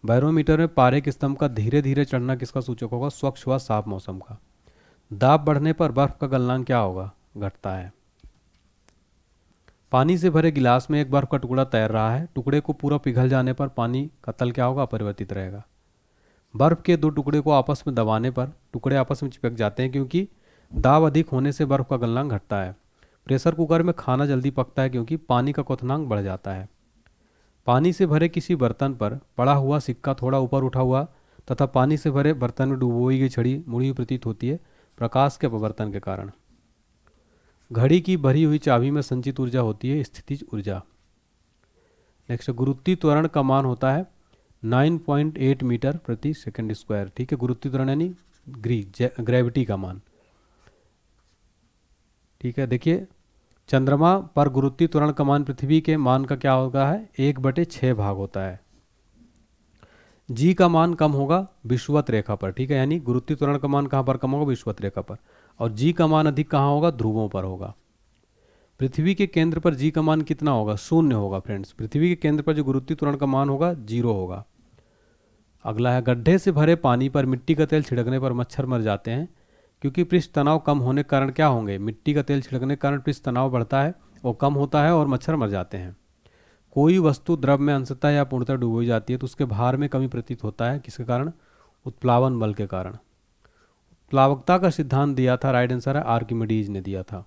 बैरोमीटर में पारे के स्तंभ का धीरे धीरे चढ़ना किसका सूचक होगा? स्वच्छ व साफ मौसम का। दाब बढ़ने पर बर्फ का गलनांक क्या होगा? घटता है। पानी से भरे गिलास में एक बर्फ का टुकड़ा तैर रहा है। टुकड़े को पूरा पिघल जाने पर पानी का तल क्या होगा? अपरिवर्तित रहेगा। बर्फ के 2 टुकड़े को आपस में दबाने पर टुकड़े आपस में चिपक जाते हैं क्योंकि दाब अधिक होने से बर्फ का गलनांक घटता है। प्रेशर कुकर में खाना जल्दी पकता है क्योंकि पानी का क्वथनांक बढ़ जाता है। पानी से भरे किसी बर्तन पर पड़ा हुआ सिक्का थोड़ा ऊपर उठा हुआ तथा पानी से भरे बर्तन में डुबोई गई छड़ी मुड़ी हुई प्रतीत होती है प्रकाश के अपवर्तन के कारण। घड़ी की भरी हुई चाबी में संचित ऊर्जा होती है स्थितिज ऊर्जा। नेक्स्ट, गुरुत्वीय त्वरण का मान होता है 9.8 मीटर प्रति सेकंड स्क्वायर। ठीक है, गुरुत्वीय त्वरण यानी ग्रेविटी का मान। ठीक है, देखिए चंद्रमा पर गुरुत्वीय त्वरण का मान पृथ्वी के मान का क्या होगा है 1/6 भाग होता है। जी का मान कम होगा विषुवत रेखा पर। ठीक है, यानी गुरुत्वीय त्वरण का मान कहाँ पर कम होगा विषुवत रेखा पर, और जी का मान अधिक कहाँ होगा ध्रुवों पर होगा। पृथ्वी के केंद्र पर जी का मान कितना होगा 0 होगा फ्रेंड्स। पृथ्वी के केंद्र पर जो गुरुत्वीय त्वरण का मान होगा 0 होगा। अगला है, गड्ढे से भरे पानी पर मिट्टी का तेल छिड़कने पर मच्छर मर जाते हैं क्योंकि पृष्ठ तनाव कम होने के कारण क्या होंगे, मिट्टी का तेल छिड़कने के कारण पृष्ठ तनाव बढ़ता है, वो कम होता है और मच्छर मर जाते हैं। कोई वस्तु द्रव में अंशतः या पूर्णतः डूबी जाती है तो उसके भार में कमी प्रतीत होता है, किसके कारण, उत्प्लावन बल के कारण। उत्प्लावकता का सिद्धांत दिया था, राइट आंसर है आर्किमिडीज ने दिया था।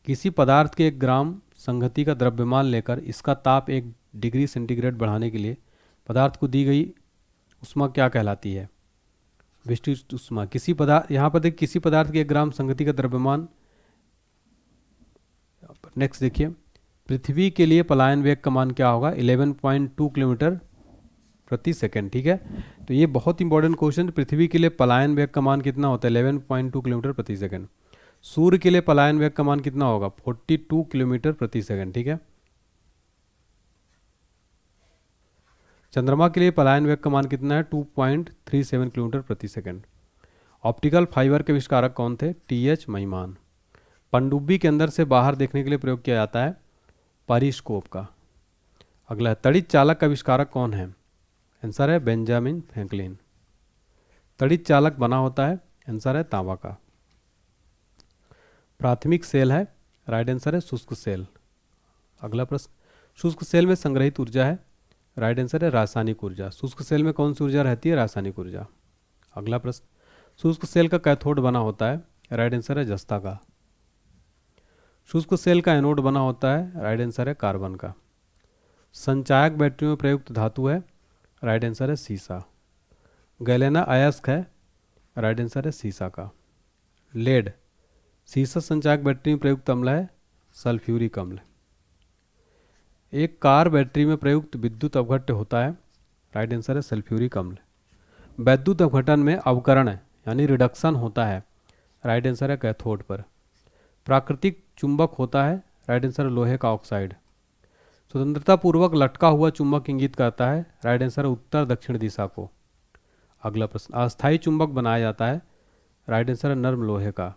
किसी पदार्थ के 1 ग्राम संगति का द्रव्यमान लेकर इसका ताप 1 डिग्री सेंटीग्रेड बढ़ाने के लिए पदार्थ को दी गई उष्मा क्या कहलाती है, विशिष्ट उष्मा। किसी पदार्थ, यहाँ पर देखिए किसी पदार्थ के 1 ग्राम संगति का द्रव्यमान। नेक्स्ट देखिए, पृथ्वी के लिए पलायन वेग का मान क्या होगा 11.2 किलोमीटर प्रति सेकंड। ठीक है, तो ये बहुत इंपॉर्टेंट क्वेश्चन। पृथ्वी के लिए पलायन वेग का मान कितना होता है 11.2 किलोमीटर प्रति सेकंड। सूर्य के लिए पलायन वेग का मान कितना होगा 42 किलोमीटर प्रति सेकंड। ठीक है, चंद्रमा के लिए पलायन वेग का मान कितना है 2.37 किलोमीटर प्रति सेकंड। ऑप्टिकल फाइबर के आविष्कारक कौन थे, टीएच महिमान। पनडुब्बी के अंदर से बाहर देखने के लिए प्रयोग किया जाता है पेरिस्कोप का। अगला है, तड़ित चालक का आविष्कारक कौन है, आंसर है बेंजामिन फ्रैंकलिन। तड़ित चालक बना होता है, आंसर है तांबा का। प्राथमिक सेल है, राइट आंसर है शुष्क सेल। अगला प्रश्न, शुष्क सेल में संग्रहित ऊर्जा है, राइट आंसर है रासायनिक ऊर्जा। शुष्क सेल में कौन सी ऊर्जा रहती है, रासायनिक ऊर्जा। अगला प्रश्न, शुष्क सेल का कैथोड बना होता है, राइट आंसर है जस्ता का। शुष्क सेल का एनोड बना होता है, राइट आंसर है कार्बन का। संचायक बैटरी में प्रयुक्त धातु है, राइट आंसर है सीसा। गैलेना अयस्क है, राइट आंसर है सीसा का। लेड, सीसा संचायक बैटरी में प्रयुक्त अम्ल है, सल्फ्यूरिक अम्ल। एक कार बैटरी में प्रयुक्त विद्युत अवघट्य होता है, राइट आंसर है सल्फ्यूरिक अम्ल। वैद्युत अवघटन में अवकरण यानी रिडक्शन होता है, राइट आंसर है कैथोड पर। प्राकृतिक चुंबक होता है, राइट आंसर है लोहे का ऑक्साइड। स्वतंत्रता पूर्वक लटका हुआ चुंबक इंगित करता है, राइट आंसर है उत्तर दक्षिण दिशा को। अगला प्रश्न, अस्थायी चुंबक बनाया जाता है, राइट आंसर है नर्म लोहे का।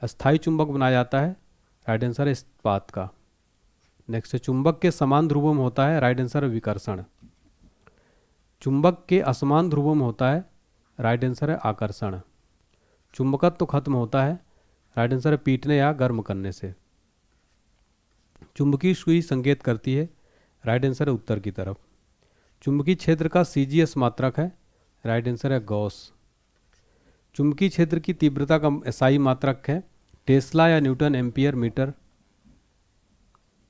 अस्थायी चुंबक बनाया जाता है, राइट आंसर है इस्पात का। नेक्स्ट है, चुंबक के समान ध्रुवों में होता है, राइट आंसर है विकर्षण। चुंबक के असमान ध्रुवों में होता है, राइट आंसर है आकर्षण। चुंबकत्व तो खत्म होता है, राइट आंसर है पीटने या गर्म करने से। चुंबकीय सुई संकेत करती है, राइट आंसर है उत्तर की तरफ। चुंबकीय क्षेत्र का सीजीएस मात्रक है, राइट आंसर है गॉस। चुंबकीय क्षेत्र की तीव्रता का एसआई मात्रक है, टेस्ला या न्यूटन एम्पियर मीटर।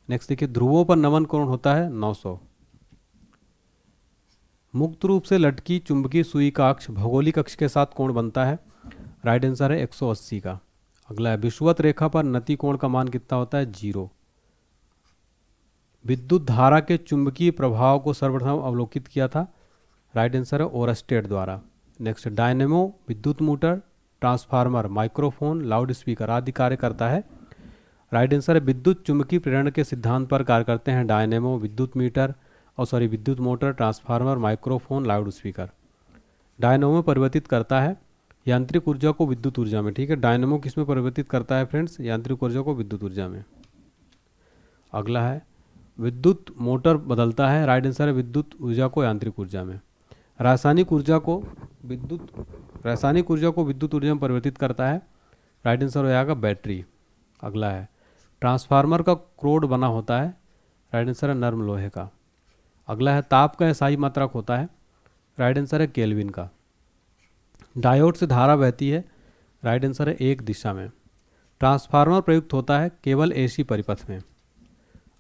नेक्स्ट देखिए, ध्रुवों पर नमन कोण होता है 900। मुक्त रूप से लटकी चुंबकीय सुई का अक्ष भौगोलिक अक्ष के साथ कोण बनता है, राइट आंसर है 180 का। अगला है, विषुवत रेखा पर नति कोण का मान कितना होता है 0। विद्युत धारा के चुंबकीय प्रभाव को सर्वप्रथम अवलोकित किया था, राइट आंसर है ओरस्टेड द्वारा। नेक्स्ट, डायनेमो विद्युत motor, transformer, microphone, loud speaker आदि कार्य करता है, राइट आंसर है विद्युत चुंबकीय प्रेरण के सिद्धांत पर कार्य करते हैं डायनेमो, विद्युत motor, transformer, microphone, loud speaker. Dynamo परिवर्तित करता है यांत्रिक ऊर्जा को विद्युत ऊर्जा में। ठीक है, डायनेमो किस में परिवर्तित करता है फ्रेंड्स, यांत्रिक ऊर्जा को विद्युत ऊर्जा में। अगला है, विद्युत मोटर बदलता है, राइट आंसर है विद्युत ऊर्जा को यांत्रिक ऊर्जा में। रासायनिक ऊर्जा को विद्युत ऊर्जा में परिवर्तित करता है, राइट आंसर हो जाएगा बैटरी। अगला है, ट्रांसफार्मर का क्रोड बना होता है, राइट आंसर है नर्म लोहे का। अगला है, ताप का एसआई मात्रक होता है, राइट आंसर है केल्विन का। डायोड से धारा बहती है, राइट आंसर है एक दिशा में। ट्रांसफार्मर प्रयुक्त होता है केवल एसी परिपथ में।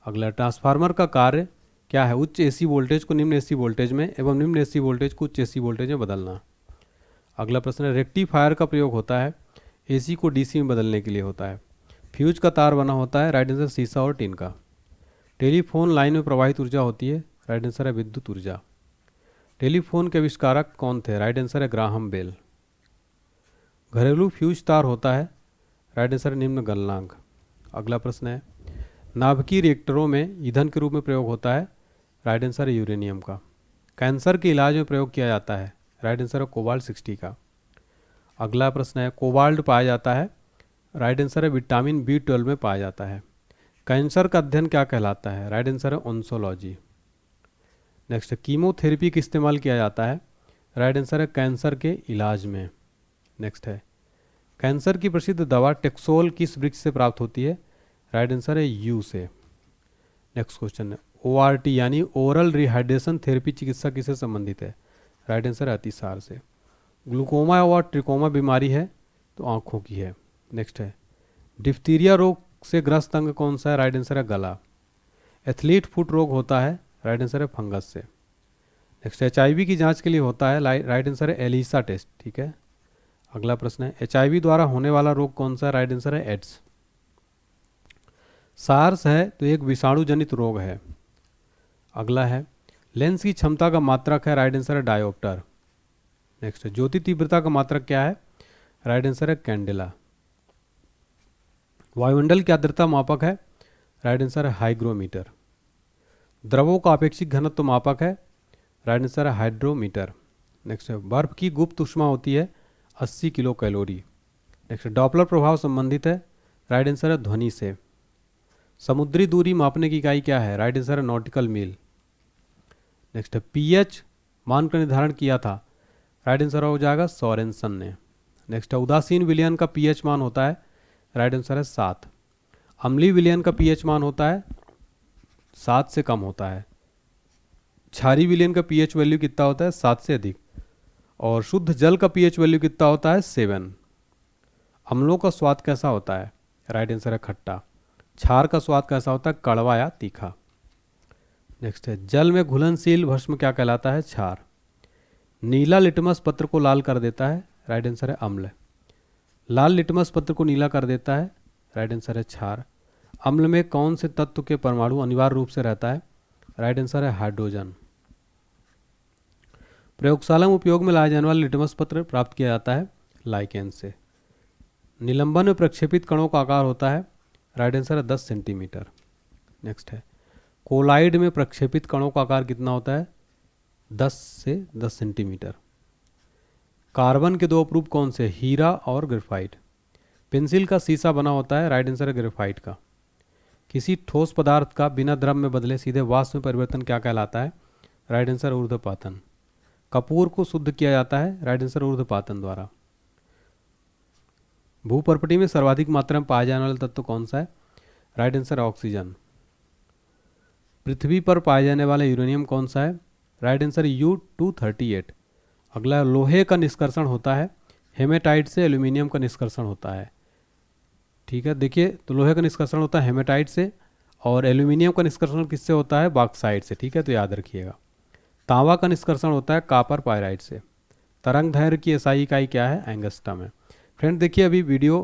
अगला, ट्रांसफार्मर का कार्य क्या है? उच्च एसी वोल्टेज को निम्न एसी वोल्टेज में एवं निम्न एसी वोल्टेज को उच्च एसी वोल्टेज में बदलना। अगला प्रश्न है, रेक्टिफायर का प्रयोग होता है एसी को डीसी में बदलने के लिए होता है। फ्यूज का तार बना होता है, राइट आंसर शीशा और टीन का। टेलीफोन लाइन में प्रवाहित ऊर्जा होती है, राइट आंसर है विद्युत ऊर्जा। टेलीफोन के आविष्कारक कौन थे? राइट आंसर है ग्राहम बेल। घरेलू फ्यूज तार होता है, राइट आंसर है निम्न गलनांक। अगला प्रश्न है, नाभिकीय रिएक्टरों में ईंधन के रूप में प्रयोग होता है, राइट आंसर है यूरेनियम का। कैंसर के इलाज में प्रयोग किया जाता है, राइट आंसर है कोबाल्ट 60 का। अगला प्रश्न है, कोबाल्ट पाया जाता है, राइट आंसर है विटामिन B12 में पाया जाता है। कैंसर का अध्ययन क्या कहलाता है? राइट आंसर है ओंसोलॉजी। नेक्स्ट, कीमोथेरेपी का इस्तेमाल किया जाता है, राइट आंसर है कैंसर के इलाज में। नेक्स्ट है, कैंसर की प्रसिद्ध दवा टेक्सोल किस वृक्ष से प्राप्त होती है? राइट आंसर है यू से। नेक्स्ट क्वेश्चन है, ORT यानी ओरल रिहाइड्रेशन थेरेपी चिकित्सा किससे संबंधित है? राइट आंसर है अतिसार से। ग्लूकोमा और ट्रिकोमा बीमारी है तो आँखों की है। नेक्स्ट है, डिप्थीरिया रोग से ग्रस्त अंग कौन सा है? राइट आंसर है गला। एथलीट फुट रोग होता है, राइट आंसर है फंगस से। नेक्स्ट, HIV की जांच के लिए होता है, राइट आंसर है एलिसा टेस्ट। ठीक है। अगला प्रश्न है, HIV द्वारा होने वाला रोग कौन सा है? राइट आंसर है एड्स। सार्स है तो एक विषाणु जनित रोग है। अगला है, लेंस की क्षमता का मात्रक है, राइट आंसर है डायोप्टर। नेक्स्ट, ज्योति तीव्रता का मात्रक क्या है? राइट आंसर है कैंडेला। वायुमंडल की आर्द्रता मापक है, राइट आंसर है हाइग्रोमीटर। द्रवों का अपेक्षित घनत्व मापक है, राइट आंसर है हाइड्रोमीटर। नेक्स्ट है, बर्फ की गुप्त ऊष्मा होती है 80 किलो कैलोरी। नेक्स्ट, डॉपलर प्रभाव संबंधित है, राइट आंसर है ध्वनि से। समुद्री दूरी मापने की इकाई क्या है? राइट आंसर है नॉटिकल मील। नेक्स्ट है, pH मान का निर्धारण किया था, राइट आंसर हो जाएगा सोरेनसन ने। नेक्स्ट है, उदासीन विलयन का pH मान होता है, राइट आंसर है 7। अम्लीय विलयन का pH मान होता है 7 से कम होता है। क्षारीय विलयन का pH वैल्यू कितना होता है? 7 से अधिक। और शुद्ध जल का pH वैल्यू कितना होता है? 7। अम्लों का स्वाद कैसा होता है? राइट आंसर है खट्टा। क्षार का स्वाद कैसा होता है? कड़वा या तीखा। नेक्स्ट है, जल में घुलनशील भस्म क्या कहलाता है? क्षार। नीला लिटमस पत्र को लाल कर देता है, राइट आंसर है अम्ल। लाल लिटमस पत्र को नीला कर देता है, राइट आंसर है क्षार। अम्ल में कौन से तत्व के परमाणु अनिवार्य रूप से रहता है? राइट आंसर है हाइड्रोजन। प्रयोगशाला में उपयोग में लाए जाने वाला लिटमस पत्र प्राप्त किया जाता है लाइकेन से। निलंबन में प्रक्षेपित कणों का आकार होता है, राइट आंसर है 10 सेंटीमीटर। नेक्स्ट है, कोलाइड में प्रक्षेपित कणों का आकार कितना होता है? 10 से 10 सेंटीमीटर। कार्बन के दो अपरूप कौन से? हीरा और ग्रेफाइट। पेंसिल का शीशा बना होता है, राइट आंसर है ग्रेफाइट का। किसी ठोस पदार्थ का बिना द्रव में बदले सीधे वाष्प में परिवर्तन क्या कहलाता है? Right answer ऊर्ध्वपातन। कपूर को शुद्ध किया जाता है, राइट आंसर ऊर्ध्वपातन द्वारा। भूपर्पटी में सर्वाधिक मात्रा में पाया जाने वाला तत्व कौन सा है? Right answer oxygen. पृथ्वी पर पाए जाने वाला यूरेनियम कौन सा है? Right answer U-238। अगला, लोहे का निष्कर्षण होता है हेमेटाइट से, एल्यूमिनियम का निष्कर्षण होता है। ठीक है, देखिए तो लोहे का निष्कर्षण होता है हेमेटाइट से और एल्यूमिनियम का निष्कर्षण किससे होता है? बॉक्साइट से। ठीक है, तो याद रखिएगा। तांबा का निष्कर्षण होता है कॉपर पायराइट से। तरंग दैर्घ्य की SI इकाई क्या है? एंगस्ट्रम है। फ्रेंड देखिए, अभी वीडियो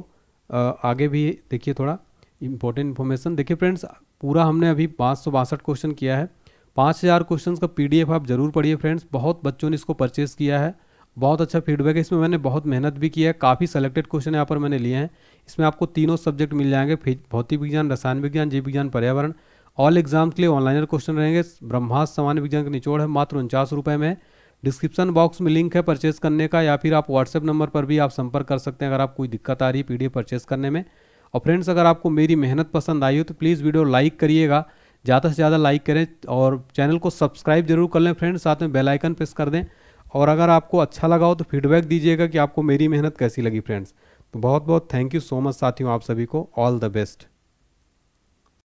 आगे भी देखिए, थोड़ा इंपॉर्टेंट इन्फॉर्मेशन देखिए फ्रेंड्स। पूरा हमने अभी 562 क्वेश्चन किया है। 5000 क्वेश्चन का PDF आप जरूर पढ़िए फ्रेंड्स। बहुत बच्चों ने इसको परचेज़ किया है, बहुत अच्छा फीडबैक है। इसमें मैंने बहुत मेहनत भी की है, काफ़ी सेलेक्टेड क्वेश्चन यहाँ पर मैंने लिए हैं। इसमें आपको तीनों सब्जेक्ट मिल जाएंगे, भौतिक विज्ञान, रसायन विज्ञान, जीव विज्ञान, पर्यावरण। ऑल एग्जाम्स के लिए ऑनलाइनर क्वेश्चन रहेंगे। ब्रह्मास्त्र सामान्य विज्ञान का निचोड़ है, मात्र 49 रुपये में। डिस्क्रिप्शन बॉक्स में लिंक है परचेस करने का, या फिर आप व्हाट्सएप नंबर पर भी आप संपर्क कर सकते हैं अगर आप कोई दिक्कत आ रही है PDF परचेस करने में। और फ्रेंड्स, अगर आपको मेरी मेहनत पसंद आई हो तो प्लीज़ वीडियो लाइक करिएगा, ज़्यादा से ज़्यादा लाइक करें और चैनल को सब्सक्राइब जरूर कर लें फ्रेंड्स, साथ में बेल आइकन प्रेस कर दें। और अगर आपको अच्छा लगा हो तो फीडबैक दीजिएगा कि आपको मेरी मेहनत कैसी लगी फ्रेंड्स। तो बहुत बहुत थैंक यू सो मच साथियों, आप सभी को ऑल द बेस्ट।